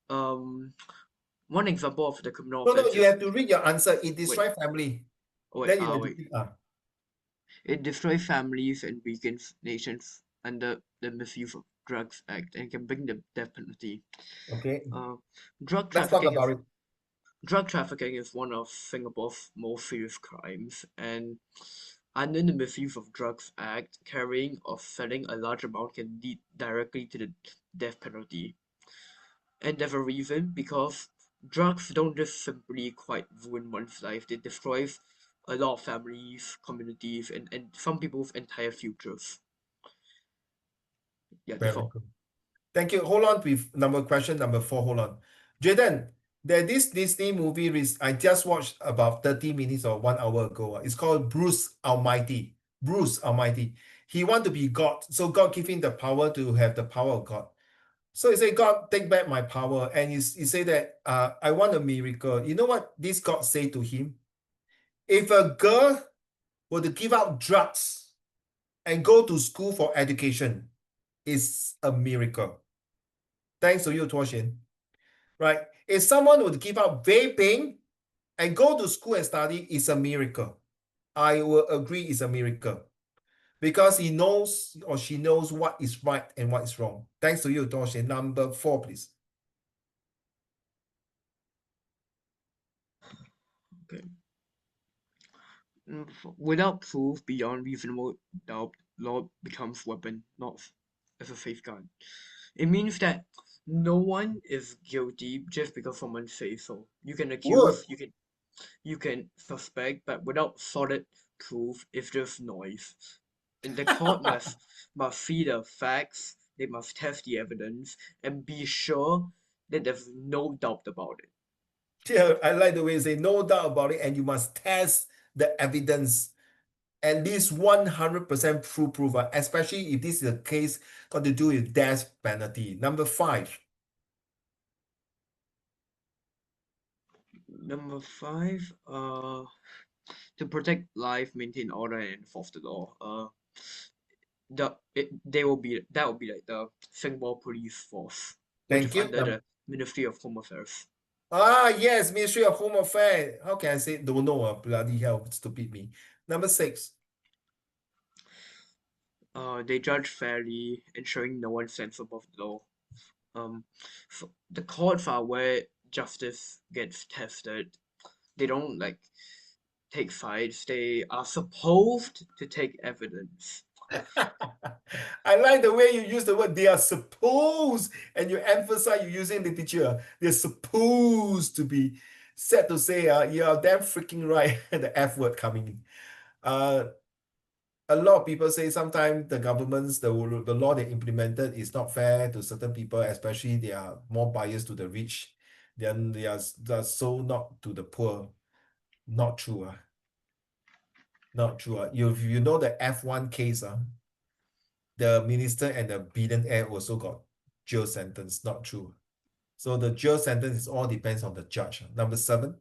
One example of the criminal No, offense you is have to read your answer. It destroy family. wait, Then you have wait. to It destroys families and weakens nations under the Misuse of Drugs Act and can bring the death penalty. Okay. Drug Let's talk trafficking about it. Drug trafficking is one of Singapore's most serious crimes, and under the Misuse of Drugs Act, carrying or selling a large amount can lead directly to the death penalty. And there's a reason, because drugs don't just simply quite ruin one's life, they destroy a lot of families, communities, and some people's entire futures. Yeah, that's Very all. good. Thank you. Hold on with question number 4. Hold on. Jaden, there's this Disney movie I just watched about 30 minutes or 1 hour ago. It's called Bruce Almighty. Bruce Almighty. He want to be God. So God give him the power to have the power of God. So he said, God, take back my power. And he said that I want a miracle. You know what this God say to him? If a girl were to give up drugs and go to school for education, it's a miracle. Thanks to you, Tuoxian. Right? If someone would give up vaping and go to school and study, it's a miracle. I will agree it's a miracle. Because he knows or she knows what is right and what is wrong. Thanks to you, Tuoxian. Number 4, please. Okay. Without proof beyond reasonable doubt, law becomes weapon, not as a safeguard. It means that no one is guilty just because someone says so. You can accuse, you can suspect, but without solid proof, it's just noise. And the court must see the facts, they must test the evidence, and be sure that there's no doubt about it. Yeah, I like the way you say no doubt about it, and you must test the evidence. At least 100% proof, especially if this is a case got to do with death penalty. Number 5. Number 5, to protect life, maintain order, and enforce the law. That will be like the Singapore police force, which Thank is you. under the Ministry of Home Affairs. Yes, Ministry of Home Affairs. How can I say don't know? Bloody hell, stupid me. Number 6. They judge fairly, ensuring no one stands above the law. So the courts are where justice gets tested. They don't like take sides. They are supposed to take evidence. I like the way you use the word they are supposed, and you emphasize you using literature. They're supposed to be said to say, you are damn freaking right. The F word coming in. A lot of people say sometimes the governments, the law they implemented is not fair to certain people, especially they are more biased to the rich. Then they are so not to the poor. Not true. Not true. You know the F1 case, the minister and the billionaire also got jail sentence. Not true. So the jail sentence is all depends on the judge. Number 7.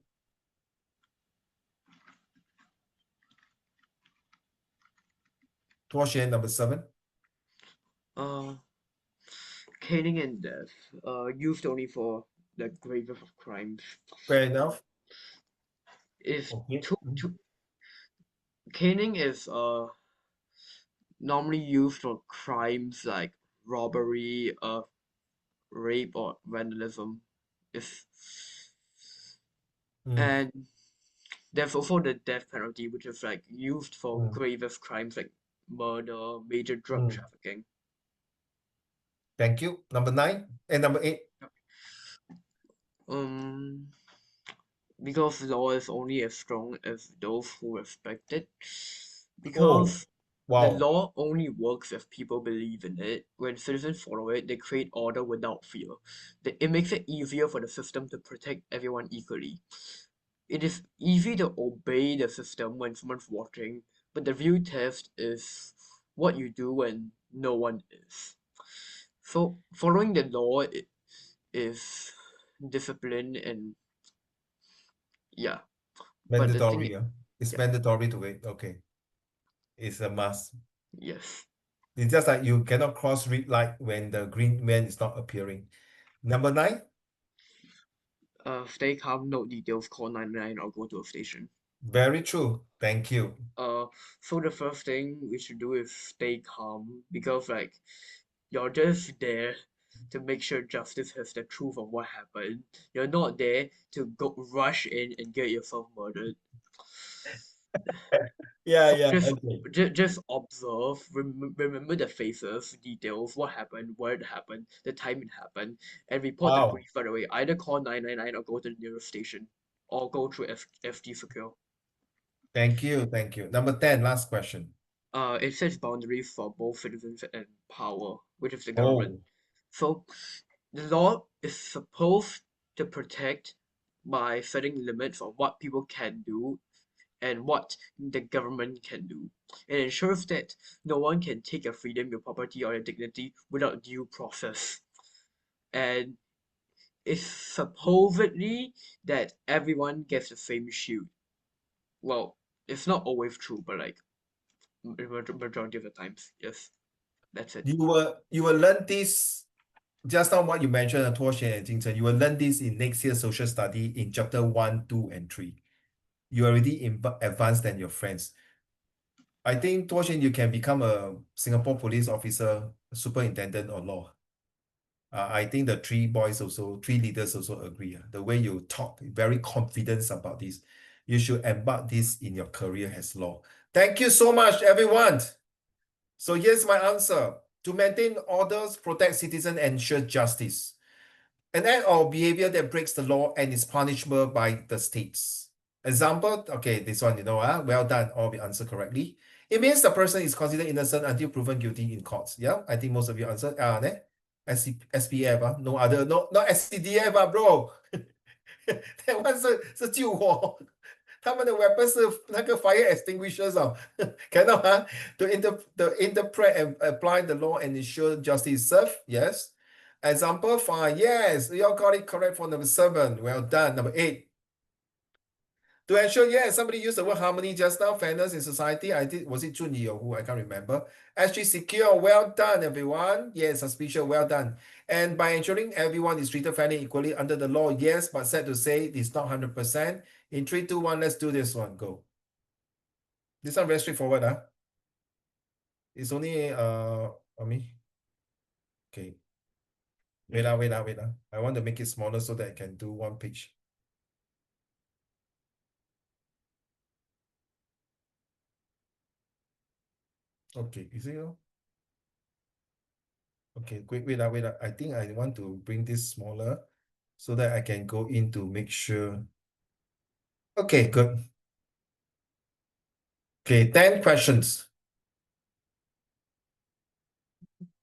Tuoxian, number 7. Caning and death, used only for the gravest of crimes. Fair enough. Is Okay. caning is normally used for crimes like robbery, rape, or vandalism. If And there's also the death penalty, which is like used for gravest crimes like murder, major drug trafficking. Thank you. Number 9 and number 8. Because law is only as strong as those who respect it. Because The Wow. law only works if people believe in it. When citizens follow it, they create order without fear. It makes it easier for the system to protect everyone equally. It is easy to obey the system when someone's watching, but the real test is what you do when no one is. So, following the law is discipline and yeah, but the thing, Mandatory, yeah. It's yeah, mandatory to wait. Okay. It's a must. yes. It's just like you cannot cross red light when the green man is not appearing. Number 9, Stay calm, note details, call 999 or go to a station. very true. Thank you. So the first thing we should do is stay calm because like you're just there to make sure justice has the truth of what happened. You're not there to go rush in and get yourself murdered. Yeah, So yeah, just okay. just observe, remember the faces, details, what happened, where it happened, the time it happened, and report the Wow. police right away. Either call 999 or go to the nearest station, or go through FD Secure. Thank you. Thank you. Number 10, last question. It sets boundaries for both citizens and power, which is the government. Oh, So the law is supposed to protect by setting limits on what people can do and what the government can do. It ensures that no one can take your freedom, your property, or your dignity without due process. And it's supposedly that everyone gets the same shield. Well, it's not always true, but like majority of the times, yes, that's it. you will learn this just now what you mentioned, Tuo Xuan and Jing Chen. You will learn this in next year's social study in chapter 1, 2, and 3. You already advanced than your friends. I think Tuo Xuan, you can become a Singapore police officer, superintendent or law. I think the three leaders also agree. The way you talk, very confident about this. You should embark this in your career as law. Thank you so much, everyone. So here's my answer. To maintain orders, protect citizens, ensure justice. An act or behavior that breaks the law and is punishable by the states. Example, okay, this one, well done, all we answer correctly. It means the person is considered innocent until proven guilty in courts. Yeah, I think most of you answered. SPF, no other, no, not SCDF, bro. That one 是救火。他们的 weapon 是那个 fire extinguishers cannot to interpret and apply the law and ensure justice is served. Yes. Example 5, yes, you all got it correct for number 7. Well done. Number 8. To ensure, yes, somebody used the word harmony just now, fairness in society. Was it Junyi or who? I can't remember. SG secure, well done, everyone. Yes, suspicious, well done. And by ensuring everyone is treated fairly equally under the law, yes, but sad to say it's not 100%. In 3, 2, 1, let's do this one. Go. This one very straightforward, It's only okay. Wait. I want to make it smaller so that I can do one page. Okay, is it? Okay, wait. I think I want to bring this smaller so that I can go in to make sure. Okay, good. Okay, 10 questions.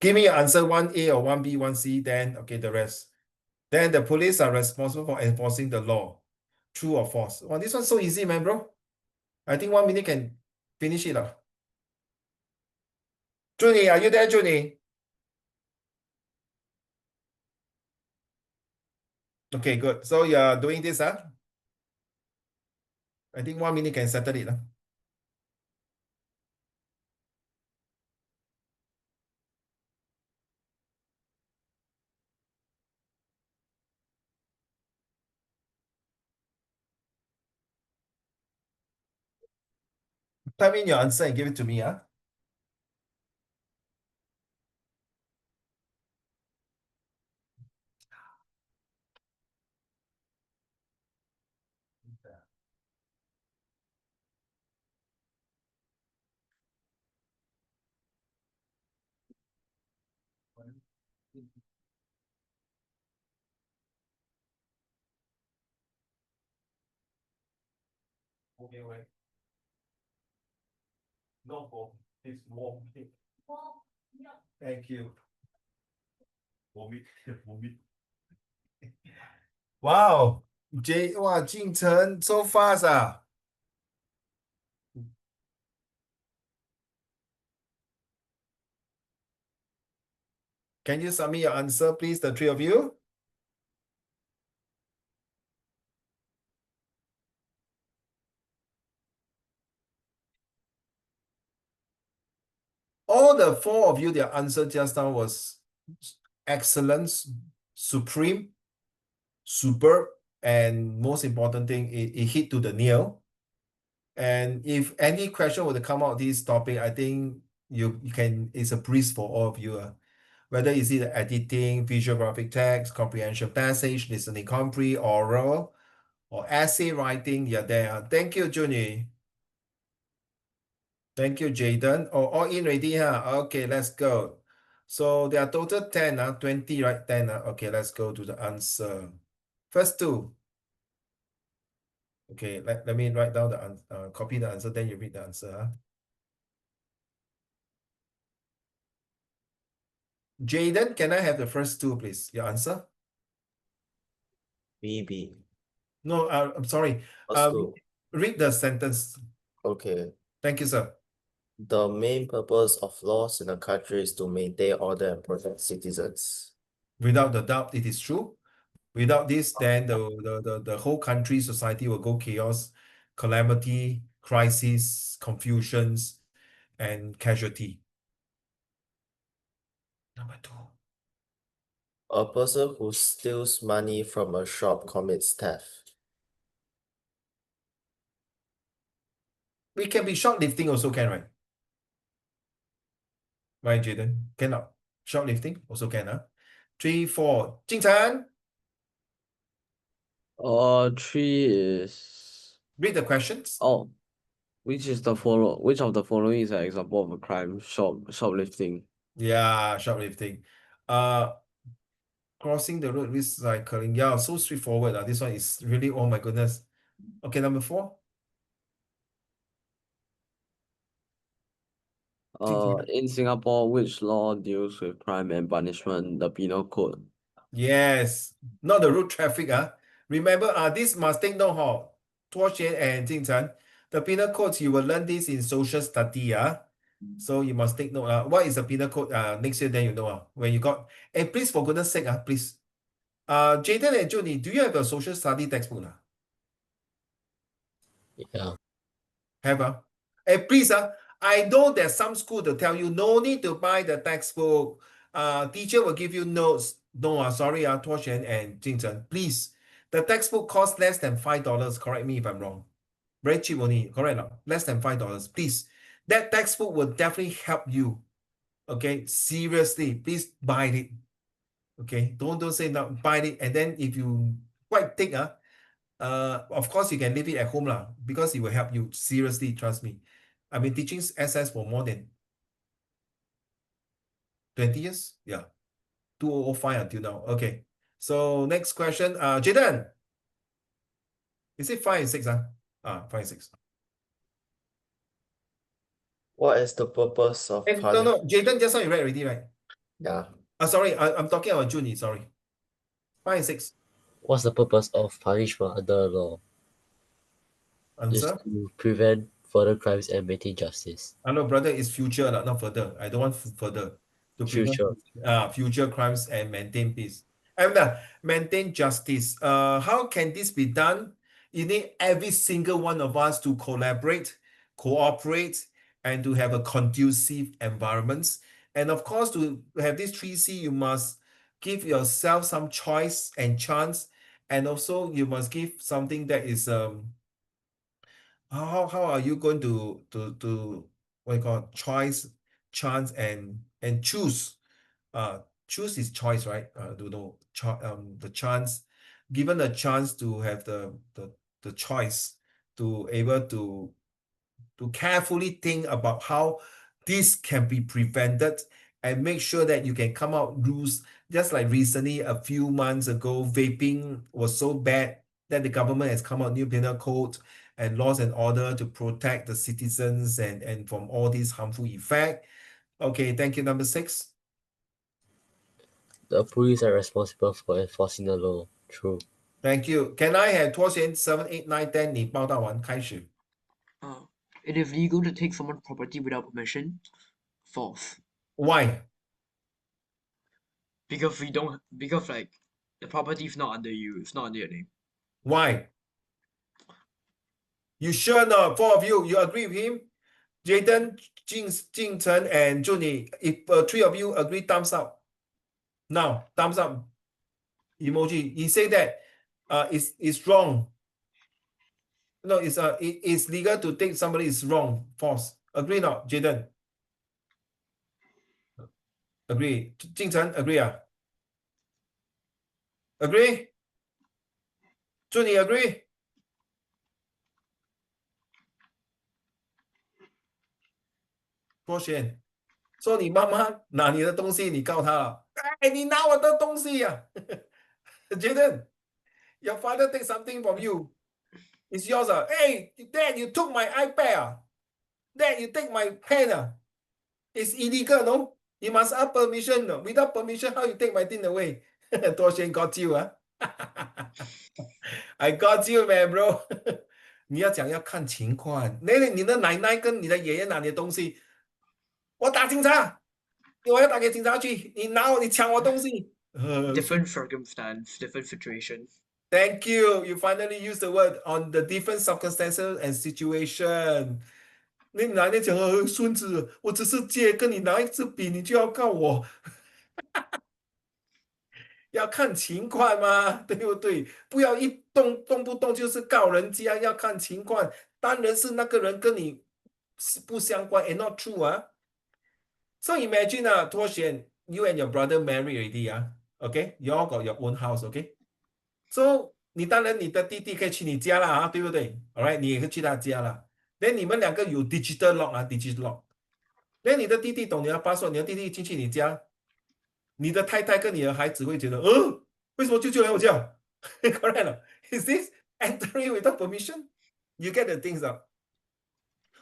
Give me your answer 1A or 1B, 1C, then okay, the rest. Then the police are responsible for enforcing the law. True or false? Oh, this one's so easy, man, bro. I think 1 minute can finish it. Junie, are you there, Junie? Okay, good. So you're doing this, I think 1 minute can settle it. Type in your answer and give it to me. Okay, wait. No, It's warm. Thank you. Wow, Jing Chen, so fast ah. Can you submit your answer, please, the three of you? All the four of you, their answer just now was excellence, supreme, superb, and most important thing, it hit to the nail. And if any question were to come out this topic, I think you can, it's a breeze for all of you. Whether is it editing, visual graphic text, comprehension passage, listening compre, oral, or essay writing, you're there. Thank you, Junie. Thank you, Jaden. Oh, all in ready, huh? Okay, let's go. So there are total 10, 20, right? 10. Okay, let's go to the answer. First two. Okay, let me write down the copy the answer, then you read the answer. Jaden, can I have the first two, please? Your answer? BB. No, I'm sorry. First two. Read the sentence. Okay. Thank you, sir. The main purpose of laws in a country is to maintain order and protect citizens. Without the doubt, it is true. Without this, then the whole country, society will go chaos, calamity, crisis, confusions, and casualty. Number two. A person who steals money from a shop commits theft. We can be shoplifting also can, right? Right, Jaden? Cannot. Shoplifting also can, huh? 3, 4. Jing Chan, Three is read the questions. which of the following is an example of a crime? Shoplifting. Yeah, shoplifting. Crossing the road, recycling. Yeah, so straightforward. This one is really, oh my goodness. Okay, number 4. In Singapore, which law deals with crime and punishment? The Penal Code. Yes, not the road traffic. Remember, this must take note, Tuo Xuan and Jing Chan. The penal code, you will learn this in social study. So you must take note. What is the penal code? Next year, then you know. When you got, and please, for goodness sake, please. Jaden and Junie, do you have a social study textbook? Yeah. Have. And please, I know there's some school to tell you no need to buy the textbook. Teacher will give you notes. No, sorry, Tuo Xuan and Jing Chen, please. The textbook costs less than $5. Correct me if I'm wrong. Very cheap only, correct? No? Less than $5. Please. That textbook will definitely help you. Okay, seriously, please buy it. Okay, don't say no, buy it. And then if you quite thick, of course you can leave it at home because it will help you. Seriously, trust me. I've been teaching SS for more than 20 years. Yeah. 2005 until now. Okay. So next question. Jaden. Is it 5 and 6? 5 and 6. What is the purpose of No, Jaden, just now you read already, right? Yeah. Sorry, I'm talking about Junie, sorry. 5 and 6. What's the purpose of punishment under the law? Is Answer? to prevent further crimes and maintain justice. No, brother, it's future, not further. I don't want further. To prevent future crimes and maintain peace. And maintain justice. How can this be done? You need every single one of us to collaborate, cooperate, and to have a conducive environment. And of course, to have this 3C, you must give yourself some choice and chance. And also, you must give something that is how are you going to what you call choice, chance, and choose? Choose is choice, right? To know the chance, given a chance to have the choice to able to carefully think about how this can be prevented and make sure that you can come out rules. Just like recently, a few months ago, vaping was so bad that the government has come out new penal code, and laws and order to protect the citizens and from all these harmful effect. Okay, thank you. Number 6. The police are responsible for enforcing the law. True. Thank you. Can I have 拖弦 7, 8, 9, 10? 你报道完开始。It is legal to take someone's property without permission. False. Why? Because like the property is not under you, it's not under your name. Why? You sure not? 4 of you agree with him? Jaden, Jing Chen, and Junie. If 3 of you agree, thumbs up. Now, thumbs up. Emoji. He say that it's wrong. No, it's legal to take somebody is wrong. False. Agree not, Jaden? Agree. Jing Chen, agree? Agree? Junie, agree?说你妈妈拿你的东西，你告他了。哎，你拿我的东西呀！Jaden, your father take something from you. It's yours. Hey, Dad, you took my iPad. Dad, you take my pen. It's illegal, no? You must ask permission. Without permission, how you take my thing away? 多先 got you, I got you, man, bro. 你要讲要看情况。你的奶奶跟你的爷爷拿你的东西，我打警察，我要打给警察去。你抢我东西。Different circumstance, different situation. Thank you. You finally use the word on the different circumstances and situation. 你哪天讲孙子，我只是借跟你拿一支笔，你就要告我？要看情况嘛，对不对？不要动不动就是告人家，要看情况。当然是那个人跟你不相关，and not true 啊。So imagine 脱选 you and your brother married already okay? You all got your own house, okay? So 你当然你的弟弟可以去你家啦对不对 ？Alright， 你也可以去他家啦。then 你们两个有 digital lock digital lock。then 你的弟弟懂你的 password， 你的弟弟进去你家，你的太太跟你的孩子会觉得，为什么舅舅来我家？Correct? Is this entering without permission? You get the things up.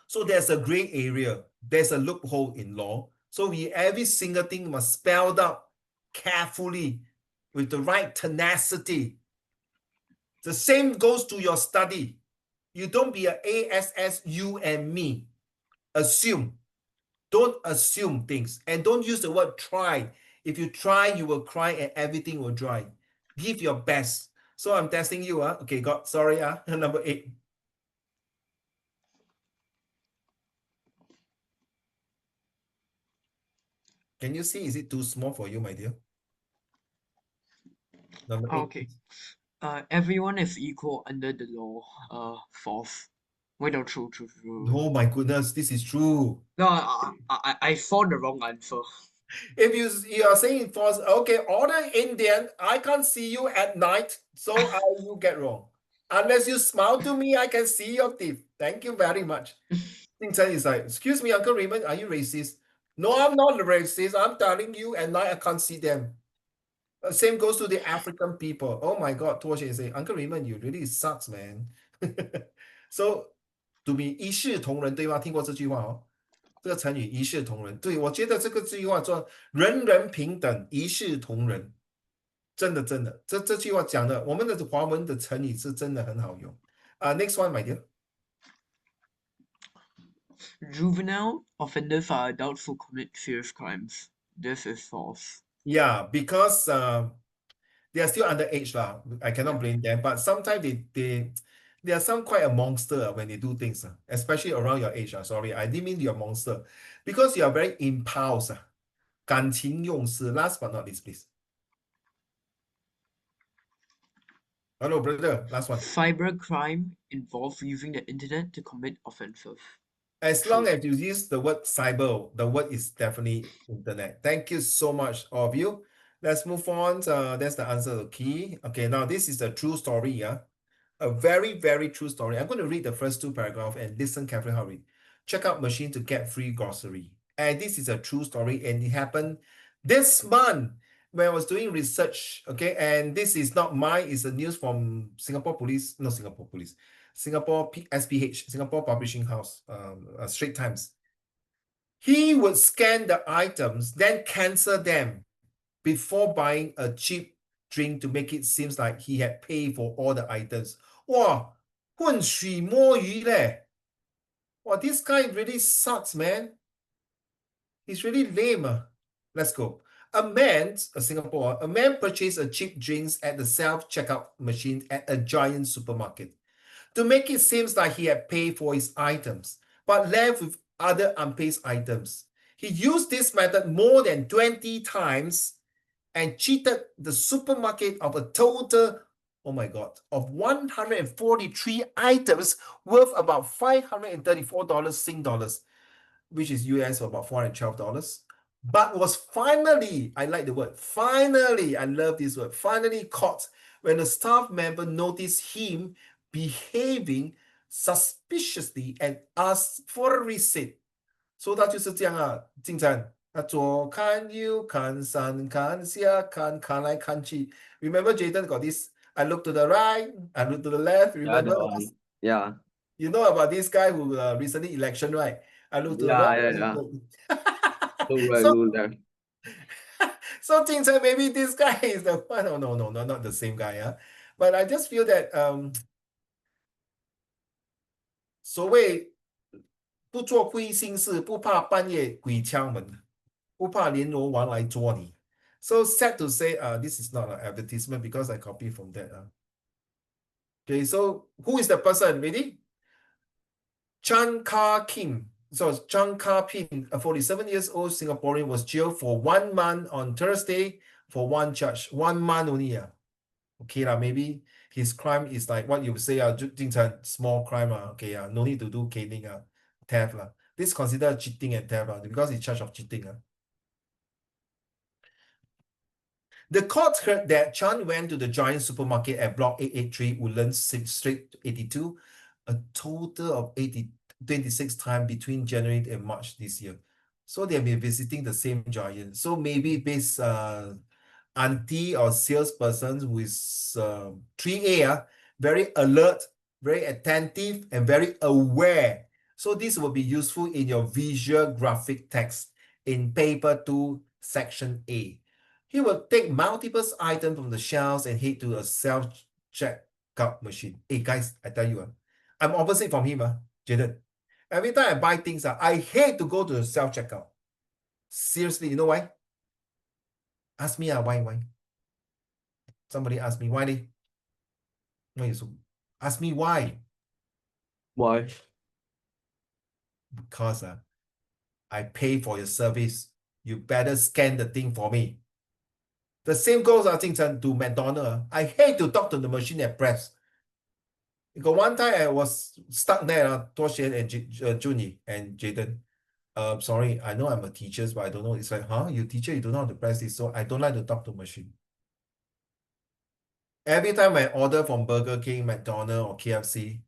So there's a gray area. There's a loophole in law. So every single thing must spelled out carefully with the right tenacity. The same goes to your study. You don't be an ASS, you and me. Assume. Don't assume things. And don't use the word try. If you try, you will cry and everything will dry. Give your best. So I'm testing you. Okay, sorry. Number 8. Can you see? Is it too small for you, my dear? Number 8. Okay. Everyone is equal under the law. False. Wait, no, true. Oh my goodness, this is true. No, I found the wrong answer. If you are saying false, okay, order Indian, I can't see you at night, so you get wrong. Unless you smile to me, I can see your teeth. Thank you very much. Jing Chen is like, excuse me, Uncle Raymond, are you racist? No, I'm not racist. I'm telling you, at night I can't see them. Same goes to the African people. Oh my God, Tuo Shen say, Uncle Raymond, you really sucks, man. So, to be 一视同仁，对吗？听过这句话哦？这个成语一视同仁，对，我觉得这句话说人人平等，一视同仁，真的，这句话讲的，我们的华文的成语是真的很好用。Next one, my dear. Juvenile offenders are adults who commit serious crimes. This is false. Yeah, because they are still underage lah. I cannot blame them, but sometimes they are some quite a monster when they do things, especially around your age. Sorry, I didn't mean you're a monster because you are very impulsive. 感情用事. Last but not least, please. Hello, brother. Last one. Cybercrime involves using the internet to commit offenses. As long as you use the word cyber, the word is definitely internet. Thank you so much, all of you. Let's move on. That's the answer to the key. Okay, now this is a true story. Yeah, a very, very true story. I'm going to read the first 2 paragraphs and listen carefully how it. Check out machine to get free grocery. And this is a true story, and it happened this month when I was doing research. Okay, and this is not mine. It's the news from Singapore Police, not Singapore Police. SPH, Singapore Publishing House, Straits Times. He would scan the items, then cancel them before buying a cheap drink to make it seem like he had paid for all the items. Wow, 混水摸鱼 leh. Wow, this guy really sucks, man. He's really lame. Let's go. A man purchased a cheap drinks at the self-checkout machine at a giant supermarket to make it seem like he had paid for his items, but left with other unpaid items. He used this method more than 20 times and cheated the supermarket of a total, oh my God, of 143 items worth about $534 Sing dollars, which is US for about $412. But was finally, I like the word, finally, I love this word, finally caught when a staff member noticed him behaving suspiciously and asked for a receipt. So 他就是这样啊，进展，他左看右看上看下看看来看去。Remember Jaden got this? I look to the right, I look to the left. Yeah, Remember? that one. Yeah. You know about this guy who recently election, right? I look to the Yeah, right. yeah, yeah. Look right, So look left. so Jing Chen, maybe this guy is the one. Oh, no, not the same guy, huh? But I just feel that 所谓不做亏心事，不怕半夜鬼敲门，不怕阎罗王来捉你。So sad to say, this is not an advertisement because I copy from that. Okay, so who is the person? Ready? Chan Kar Kim. So Chan Kar Pin, a 47 years old Singaporean, was jailed for 1 month on Thursday for one charge. 1 month only. Okay, maybe his crime is like what you say, small crime. Okay, no need to do caning, theft. This is considered cheating and theft because he's charged of cheating. The court heard that Chan went to the giant supermarket at Block 883 Woodlands Street 82, a total of 26 times between January and March this year. So they have been visiting the same giant. So maybe this auntie or salesperson who is 3A, very alert, very attentive, and very aware. So this will be useful in your visual graphic text in paper 2, section A. He will take multiple items from the shelves and head to a self-checkout machine. Hey guys, I tell you, I'm opposite from him, Jaden. Every time I buy things, I hate to go to the self-checkout. Seriously, you know why? Ask me why? Somebody ask me why. Ask me why. Why? Because I pay for your service. You better scan the thing for me. The same goes, I think, to McDonald's. I hate to talk to the machine at press. Because one time I was stuck there, Toshien and Junie and Jaden. Sorry, I know I'm a teacher, but I don't know. It's like, you teacher, you don't know how to press this, so I don't like to talk to machine. Every time I order from Burger King, McDonald's, or KFC,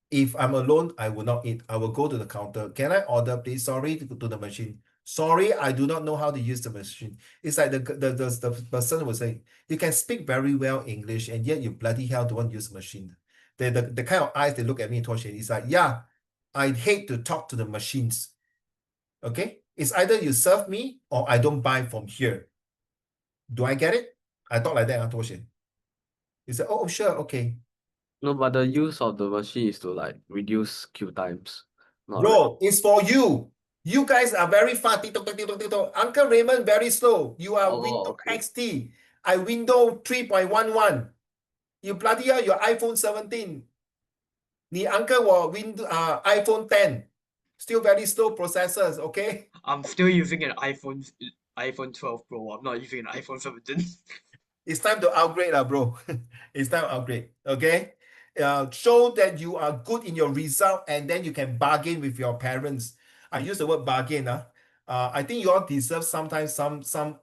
if I'm alone, I will not eat. I will go to the counter. Can I order, please? Sorry, to the machine. Sorry, I do not know how to use the machine. It's like the person will say, you can speak very well English, and yet you bloody hell don't want to use the machine. The kind of eyes they look at me, Toshi, it's like, yeah, I hate to talk to the machines. Okay? It's either you serve me or I don't buy from here. Do I get it? I thought like that, Toshi. He said, oh, sure, okay. No, but the use of the machine is to like reduce queue times. Not like, Bro, it's for you. You guys are very fast. Uncle Raymond, very slow. You are Windows okay. XT. I Windows 3.11. You bloody hell, your iPhone 17. The uncle was iPhone 10. Still very slow processors, okay? I'm still using an iPhone 12 Pro. I'm not using an iPhone 17. It's time to upgrade, bro. It's time to upgrade, okay? Show that you are good in your result and then you can bargain with your parents. I use the word bargain. I think you all deserve sometimes some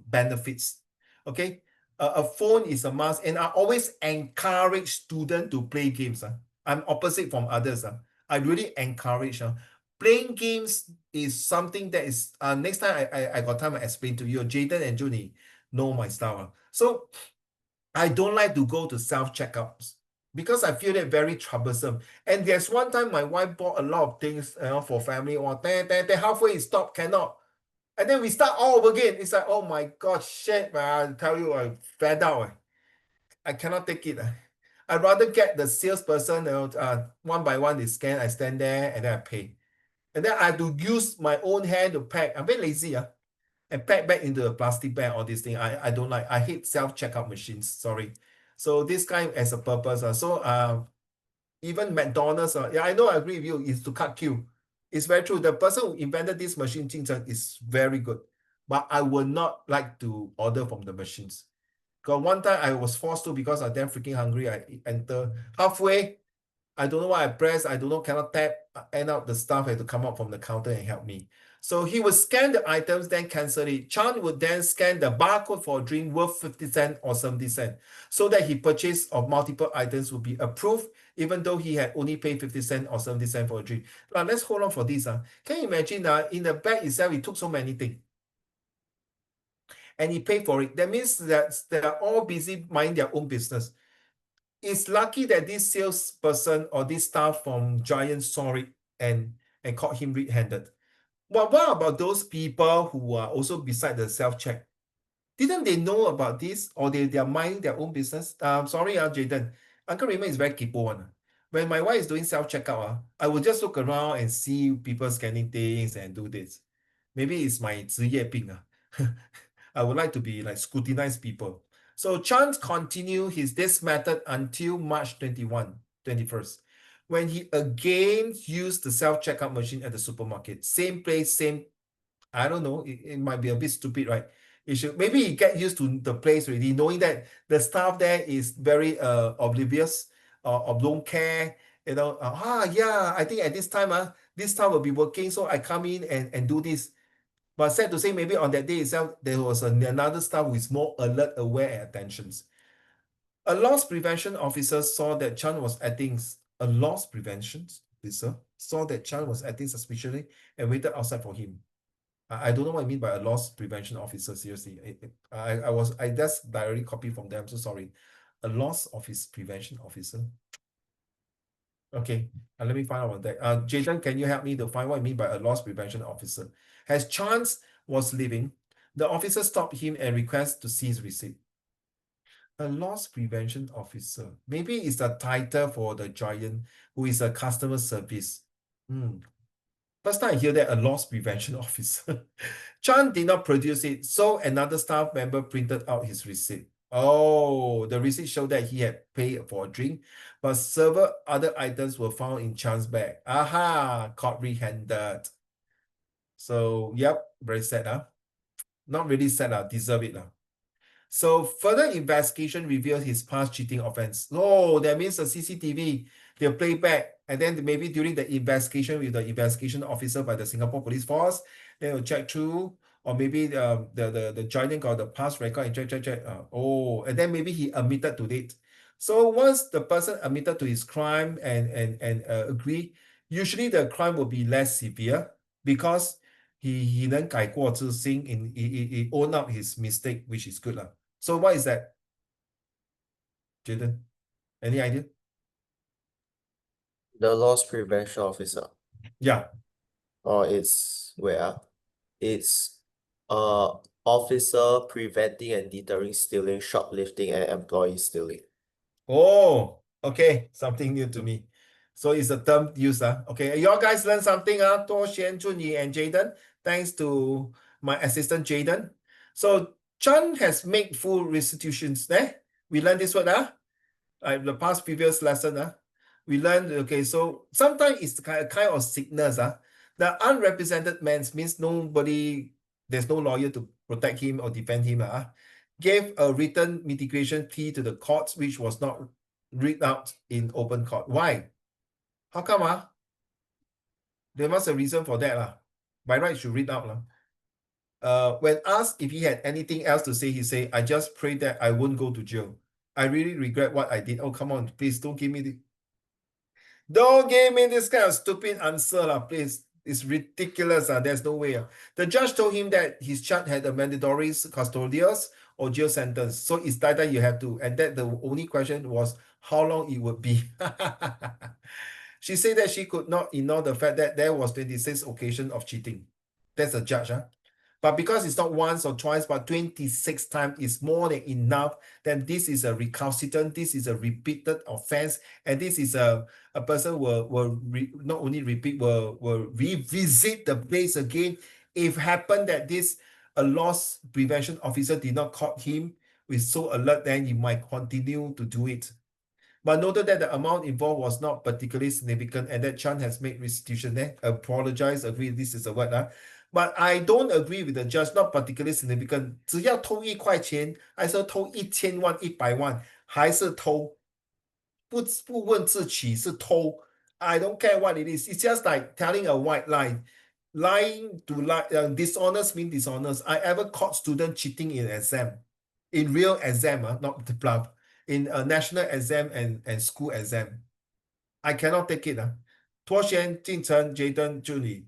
benefits, okay? A phone is a must, and I always encourage students to play games. I'm opposite from others. I really encourage. Playing games is something that is, next time I got time to explain to you. Jaden and Junie know my style. So I don't like to go to self-checkouts because I feel it very troublesome. And there's one time my wife bought a lot of things, for family, or then halfway it stopped, cannot. And then we start all over again. It's like, oh my God, shit, man. I tell you, I'm fed out. I cannot take it. I'd rather get the salesperson, one by one, they scan, I stand there, and then I pay. And then I have to use my own hand to pack. I'm very lazy, and pack back into a plastic bag, all these things. I don't like. I hate self-checkout machines. Sorry. So this kind as a purpose. Even McDonald's, yeah, I know, I agree with you, is to cut queue. It's very true. The person who invented this machine, Jing Chen, is very good. But I would not like to order from the machines. Because one time I was forced to, because I'm damn freaking hungry. I enter halfway. I don't know what I press. I don't know, cannot tap. End up the staff had to come up from the counter and help me. So he would scan the items, then cancel it. Chan would then scan the barcode for a drink worth 50 cents or 70 cents, so that his purchase of multiple items would be approved, even though he had only paid 50 cents or 70 cents for a drink. Now, let's hold on for this. Can you imagine in the bag itself, he took so many things and he paid for it? That means that they are all busy minding their own business. It's lucky that this salesperson or this staff from Giant saw it and caught him red-handed. Well, what about those people who are also beside the self-check? Didn't they know about this, or they are minding their own business? Sorry, Jaden. Uncle Raymond is very kaypoh one. When my wife is doing self-checkout, I will just look around and see people scanning things and do this. Maybe it's my 职业病. I would like to be like scrutinize people. So Chan continued this method until March 21st, when he again used the self-checkout machine at the supermarket. Same place, same, I don't know, it might be a bit stupid, right? Maybe he get used to the place already, knowing that the staff there is very oblivious or don't care, yeah, I think at this time, this staff will be working, so I come in and do this. But sad to say, maybe on that day itself, there was another staff who is more alert, aware, and attentions. A loss prevention officer saw that Chan was acting, a loss prevention officer saw that Chan was acting suspiciously and waited outside for him. I don't know what I mean by a loss prevention officer, seriously. I just directly copied from them, so sorry. A loss office prevention officer. Okay, let me find out about that. Jaden, can you help me to find what I mean by a loss prevention officer? As Chance was leaving, the officer stopped him and requested to see his receipt. A loss prevention officer. Maybe it's the title for the giant who is a customer service. First time I hear that, a loss prevention officer. Chan did not produce it, so another staff member printed out his receipt. Oh, the receipt showed that he had paid for a drink, but several other items were found in Chan's bag. Aha, caught red-handed. So, yep, very sad, Not really sad, deserve it, So, further investigation revealed his past cheating offense. Oh, that means the CCTV, they'll play back, and then maybe during the investigation with the investigation officer by the Singapore Police Force, they will check through, or maybe the giant got the past record and check. And then maybe he admitted to it. So once the person admitted to his crime and agree, usually the crime will be less severe because he 能改过自新 in he own up his mistake, which is good. So what is that? Jaden, any idea? The loss prevention officer. Yeah. Or it's where? It's officer preventing and deterring stealing, shoplifting, and employee stealing. Oh, okay. Something new to me. So it's a term used. Okay, you all guys learn something. Toh Xian, Junyi, and Jaden. Thanks to my assistant Jaden. So Chan has made full restitutions. We learned this word. The past previous lesson. We learned, okay, so sometimes it's kind of sickness. The unrepresented man means there's no lawyer to protect him or defend him. Gave a written mitigation plea to the courts, which was not read out in open court. Why? How come? There must be a reason for that. By right, should read out. When asked if he had anything else to say, he said, I just pray that I won't go to jail. I really regret what I did. Oh, come on, please don't give me this kind of stupid answer, please. It's ridiculous. There's no way. The judge told him that his child had a mandatory custodial or jail sentence. So it's that you have to, and that the only question was how long it would be. She said that she could not ignore the fact that there was 26 occasions of cheating. That's a judge, huh? But because it's not once or twice, but 26 times is more than enough, then this is a recalcitrant, this is a repeated offense, and this is a person will not only repeat, will revisit the place again. If happened that this a loss prevention officer did not caught him with so alert, then he might continue to do it. But noted that the amount involved was not particularly significant and that Chan has made restitution. Apologize, agree, this is a word. But I don't agree with the judge, not particularly significant. 只要偷1块钱，还是偷1000万、100万，还是偷，不问自取是偷。I don't care what it is. It's just like telling a white lie. Lying to lie, dishonest means dishonest. I ever caught student cheating in exam, in real exam, not the bluff, in a national exam and school exam. I cannot take it. Tuo Xuan, Jing Chen, Jaden, Julie.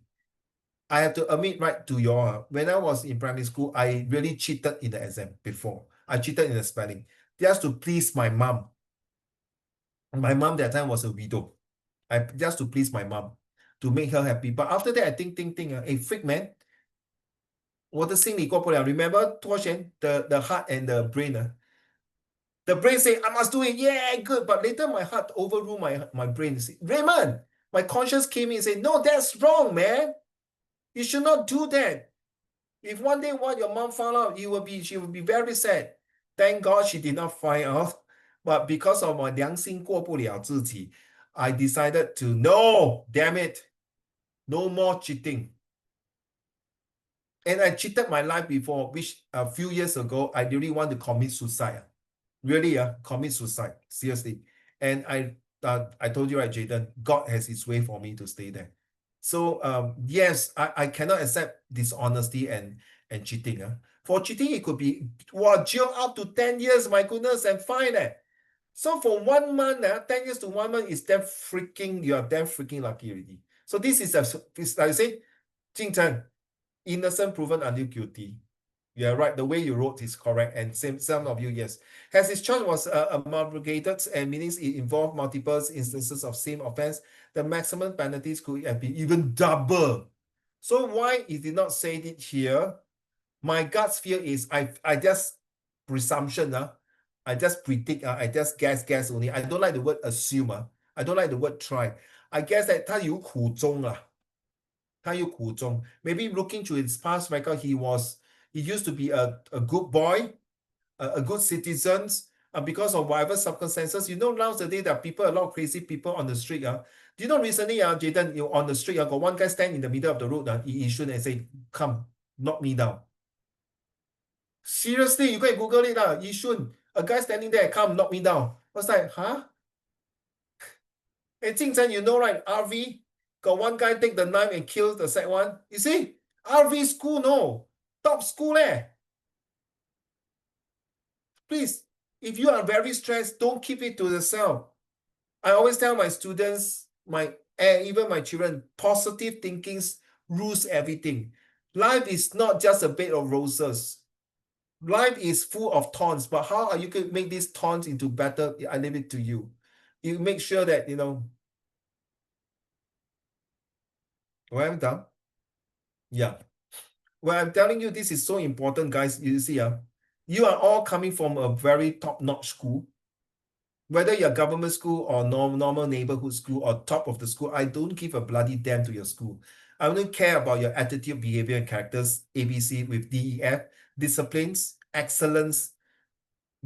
I have to admit right to you all, when I was in primary school, I really cheated in the exam before. I cheated in the spelling just to please my mom. My mom that time was a widow. Just to please my mom, to make her happy. But after that, I think, a freak man. 我的心里过不了. Remember, Tuo Xuan, the heart and the brain. The brain say, I must do it. Yeah, good. But later my heart overruled my brain. Say, Raymond, my conscience came in and said, no, that's wrong, man. You should not do that. If one day what your mom found out, she will be very sad. Thank God she did not find out. But because of my 良心过不了自己, I decided to, no, damn it. No more cheating. And I cheated my life before, which a few years ago, I really want to commit suicide. Really, commit suicide. Seriously. And I told you, right, Jaden, God has his way for me to stay there. So yes, I cannot accept dishonesty and cheating. For cheating, it could be jail up to 10 years, my goodness, and fine. So for 1 month, 10 years to 1 month is damn freaking, you are damn freaking lucky already. So this is like I say, Jing Chen, innocent proven until guilty. Yeah, right. The way you wrote is correct. And some of you, yes. As his charge was amalgamated and meaning it involved multiple instances of same offense, the maximum penalties could have been even double. So why he did not say it here? My gut feel is I just presumption, I just predict, I just guess only. I don't like the word assume. I don't like the word try. I guess that 他有苦衷啊。Maybe looking to his past record, he used to be a good boy, a good citizen, because of whatever circumstances. You know, nowadays there are people, a lot of crazy people on the street. Do you know recently, Jaden, on the street, got one guy stand in the middle of the road in Yishun and say, come, knock me down. Seriously, you go and Google it. Yishun, a guy standing there, come, knock me down. I was like, huh? And Jing Chen, you know, right? RV, got one guy take the knife and kill the second one. You see? RV school, no. Top school, Please, if you are very stressed, don't keep it to yourself. I always tell my students, even my children, positive thinking rules everything. Life is not just a bed of roses. Life is full of thorns, but how are you going to make these thorns into better? I leave it to you. You make sure that, well, I'm done. Yeah. Well, I'm telling you, this is so important, guys. You see, you are all coming from a very top-notch school. Whether you're government school or normal neighborhood school or top of the school, I don't give a bloody damn to your school. I only care about your attitude, behavior, and characters, ABC with DEF, disciplines, excellence,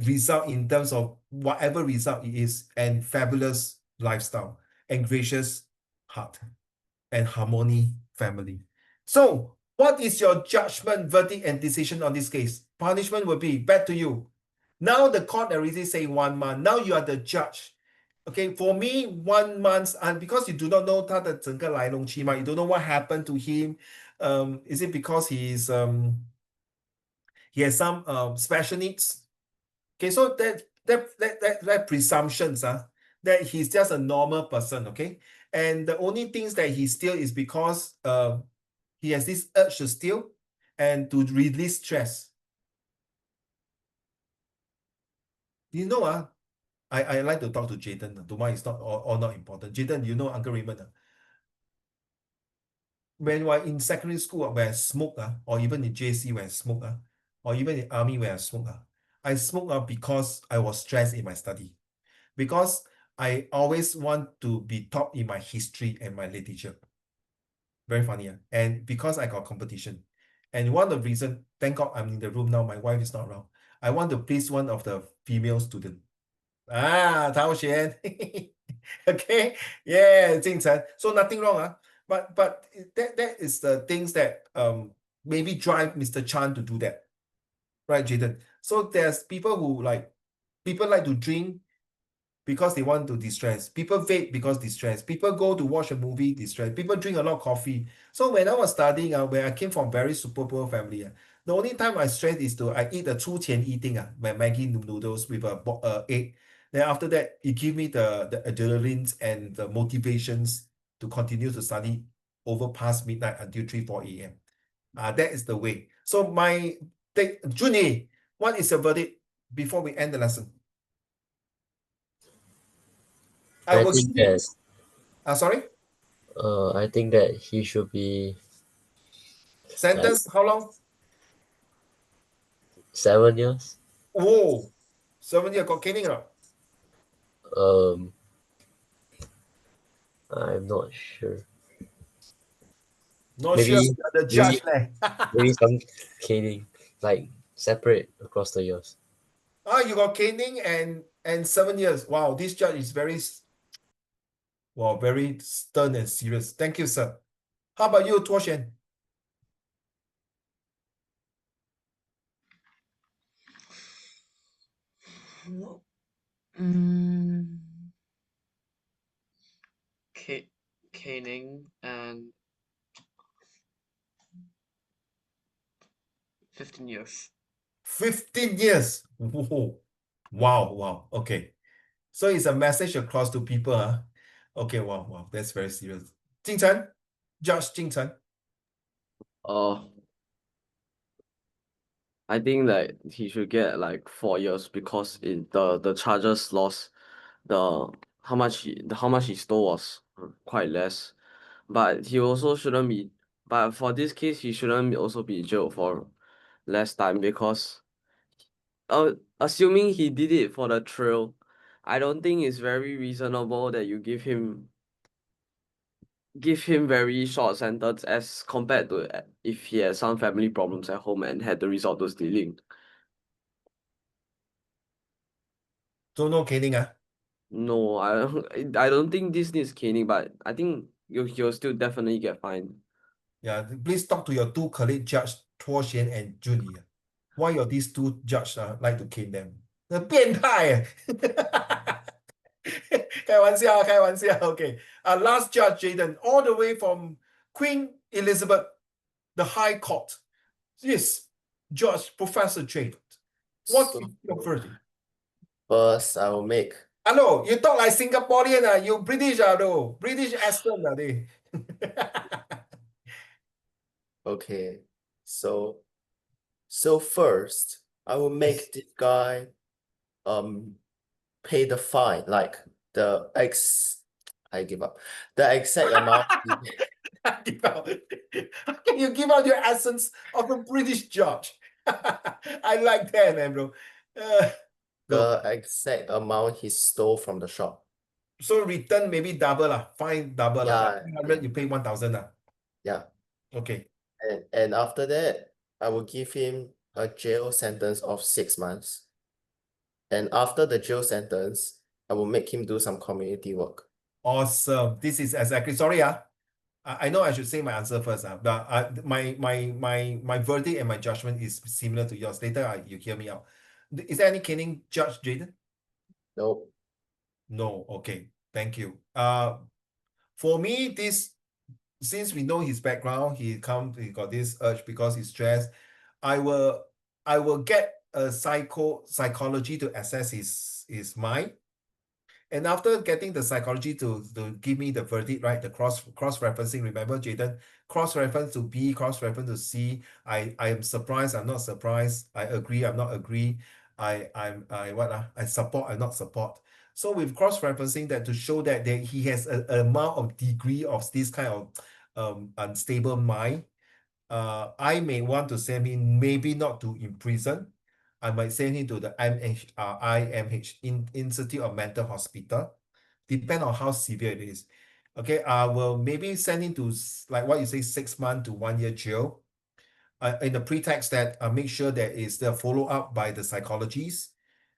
result in terms of whatever result it is, and fabulous lifestyle, and gracious heart, and harmony family. So, what is your judgment, verdict, and decision on this case? Punishment will be back to you. Now the court already say 1 month. Now you are the judge. Okay, for me, 1 month, and because you do not know 他的整个来龙去脉, you don't know what happened to him. Is it because he has some special needs? Okay, so that presumptions that he's just a normal person, okay? And the only things that he steal is because he has this urge to steal and to release stress. You know, I like to talk to Jaden. To mine is not all not important. Jaden, you know Uncle Raymond. When we're in secondary school, when I smoke, or even in JC when I smoke, or even in army when I smoke because I was stressed in my study. Because I always want to be top in my history and my literature. Very funny. And because I got competition. And one of the reasons, thank God I'm in the room now, my wife is not around. I want to please one of the female students. Tao Xuan. Okay. Yeah, Jing Chen. So nothing wrong. But that is the things that maybe drive Mr. Chan to do that. Right, Jaden? So there's people who people like to drink because they want to distress. People vape because distress. People go to watch a movie, distress. People drink a lot of coffee. So when I was studying, when I came from very super poor family, the only time I stress is I eat the 出钱 eating, my Maggi noodles with a egg. Then after that, it give me the adrenalines and the motivations to continue to study over past midnight until 3, 4 a.m. That is the way. So Junie, what is your verdict before we end the lesson? I I will think give you. that Sorry? I think that he should be like Sentence, how long? 7 years. Oh, 7 year got caning or not? Um, I'm not sure. Not sure. Maybe The maybe judge leh. maybe some caning, like separate across the years. You got caning and 7 years. Wow, this judge is very very stern and serious. Thank you, sir. How about you, Tuo Xuan? Mm, caning and 15 years. 15 years. Whoa. Wow. Okay. So it's a message across to people. Okay, wow. That's very serious. Jing Chen, Judge Jing Chen. I think that he should get like 4 years because the charges lost the how much he stole was quite less. But he also shouldn't be but for this case he shouldn't also be jailed for less time because assuming he did it for the thrill, I don't think it's very reasonable that you give him very short sentence as compared to if he had some family problems at home and had to resort to stealing. So no caning. No, I don't think this needs caning, but I think you'll still definitely get fined. Yeah, please talk to your two colleague judge Tuo Xuan and Junie. Why your these two judge like to cane them? 变态开玩笑 Okay. Last judge Jaden, all the way from Queen Elizabeth, the High Court. Yes, Judge Professor Jaden. What So is your verdict? first, I will make Hello, you talk like Singaporean, you British though. British accent they. okay. So first, I will make this guy pay the fine, like I give up. The exact amount Give out. How can you give out your essence of a British judge? I like that, man, bro. Go. the exact amount he stole from the shop. So return maybe double lah, fine double lah. Yeah, 300 you pay 1,000 lah. yeah. Okay. And after that, I will give him a jail sentence of 6 months. And after the jail sentence, I will make him do some community work. Awesome. This is exactly sorry. I know I should say my answer first. But my verdict and my judgment is similar to yours. Later you hear me out. Is there any caning judge, Jaden? Nope. No, okay. Thank you. For me, since we know his background, he got this urge because he's stressed. I will get a psychology to assess his mind. And after getting the psychology to give me the verdict, right? The cross-referencing, remember, Jaden? Cross-reference to B, cross-reference to C. I am surprised, I'm not surprised. I agree, I'm not agree. I support, I not support. So with cross-referencing that to show that he has a amount of degree of this kind of unstable mind, I may want to send him maybe not to in prison. I might send him to the IMH, Institute of Mental Hospital, depend on how severe it is. Okay, I will maybe send him to like what you say, 6 months to 1 year jail. In the pretext that make sure that is the follow-up by the psychologists.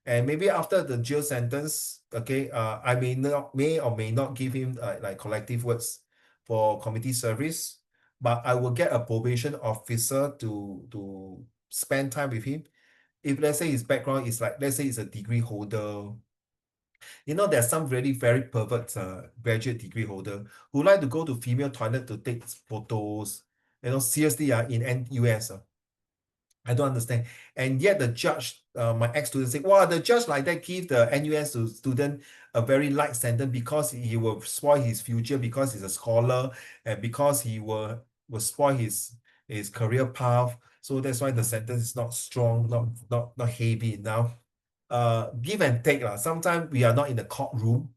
And maybe after the jail sentence, okay, I may or may not give him like collective words for community service, but I will get a probation officer to spend time with him. If let's say his background is like, let's say he's a degree holder, there's some really very pervert graduate degree holder who like to go to female toilet to take photos. Seriously, in NUS. I don't understand. And yet the judge, my ex-student said, wow, the judge like that give the NUS student a very light sentence because he will spoil his future, because he's a scholar, and because he will spoil his career path. So that's why the sentence is not strong, not heavy enough. Give and take. Sometimes we are not in the courtroom.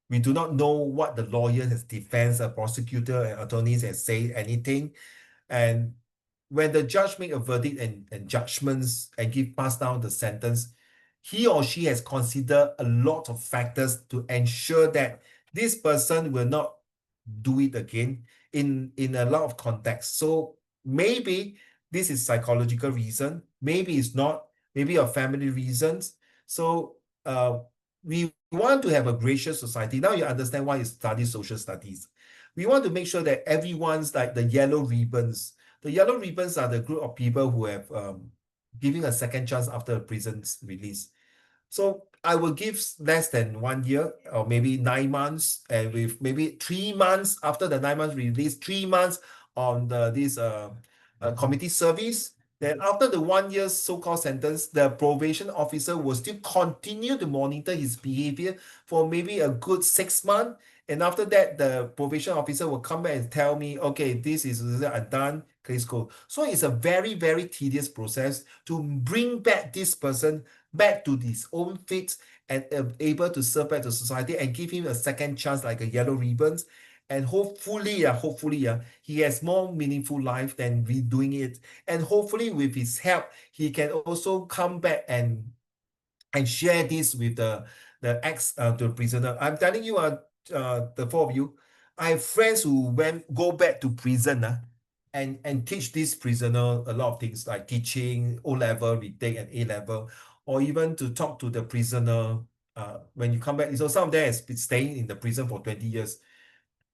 We do not know what the lawyer, his defense, a prosecutor, and attorneys has said anything. And when the judge make a verdict and judgments and pass down the sentence, he or she has considered a lot of factors to ensure that this person will not do it again in a lot of contexts. So maybe this is psychological reason, maybe it's not, maybe a family reasons. So we want to have a gracious society. Now you understand why you study social studies. We want to make sure that everyone's like the yellow ribbons. The yellow ribbons are the group of people who have giving a second chance after a prison's release. So I will give less than 1 year or maybe 9 months, and with maybe 3 months after the 9 months release, 3 months on this community service. Then after the 1 year so-called sentence, the probation officer will still continue to monitor his behavior for maybe a good 6 months. And after that, the probation officer will come back and tell me, okay, this is done, please go. So it's a very, very tedious process to bring back this person back to his own feet and able to serve back to society and give him a second chance like a yellow ribbons. And hopefully, he has more meaningful life than we doing it. And hopefully with his help, he can also come back and share this with the the prisoner. I'm telling you, the four of you, I have friends who go back to prison and teach this prisoner a lot of things like teaching O-level, retake, and A-level, or even to talk to the prisoner when you come back. So some of them has been staying in the prison for 20 years.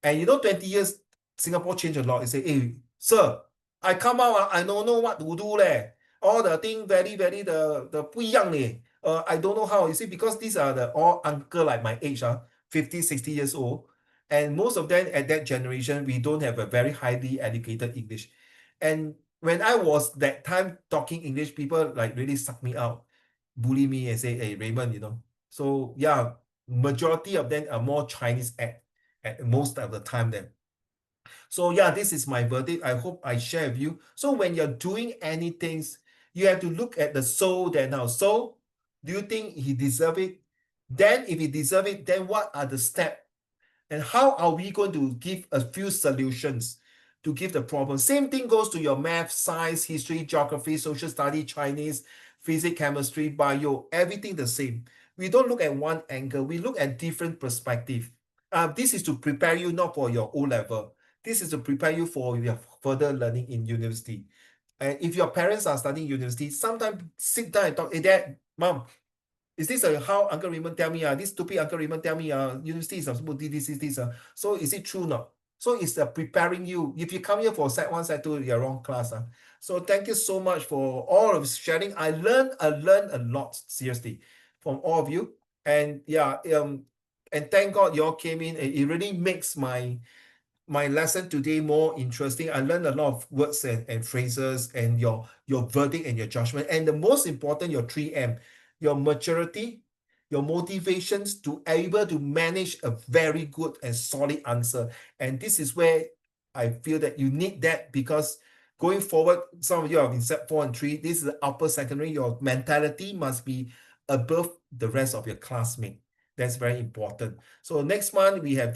And 20 years, Singapore changed a lot. They say, hey, sir, I come out, I don't know what to do leh. All the thing very, very, the 不一样leh. I don't know how. You see, because these are the all uncle like my age, 50, 60 years old. And most of them at that generation, we don't have a very highly educated English. And when I was that time talking English, people like really suck me out, bully me and say, hey, Raymond, So yeah, majority of them are more Chinese at most of the time then. So yeah, this is my verdict. I hope I share with you. So when you're doing anything, you have to look at the soul there now. So do you think he deserve it? Then if he deserve it, then what are the steps? And how are we going to give a few solutions to give the problem? Same thing goes to your math, science, history, geography, social study, Chinese, physics, chemistry, bio, everything the same. We don't look at one angle. We look at different perspective. This is to prepare you not for your O-level. This is to prepare you for your further learning in university. And if your parents are studying university, sometimes sit down and talk, hey, dad, mom, is this how Uncle Raymond tell me? This stupid Uncle Raymond tell me university is supposed to do this. So is it true not? So it's preparing you. If you come here for Set 1, Set 2, you're wrong class. So thank you so much for all of sharing. I learned a lot, seriously, from all of you. And yeah, and thank God you all came in. It really makes my lesson today more interesting. I learned a lot of words and phrases and your verdict and your judgment. And the most important, your 3M, your maturity, your motivations to able to manage a very good and solid answer. And this is where I feel that you need that, because Going forward, some of you are in Sec 4 and 3. This is upper secondary. Your mentality must be above the rest of your classmates. That's very important. So next month we have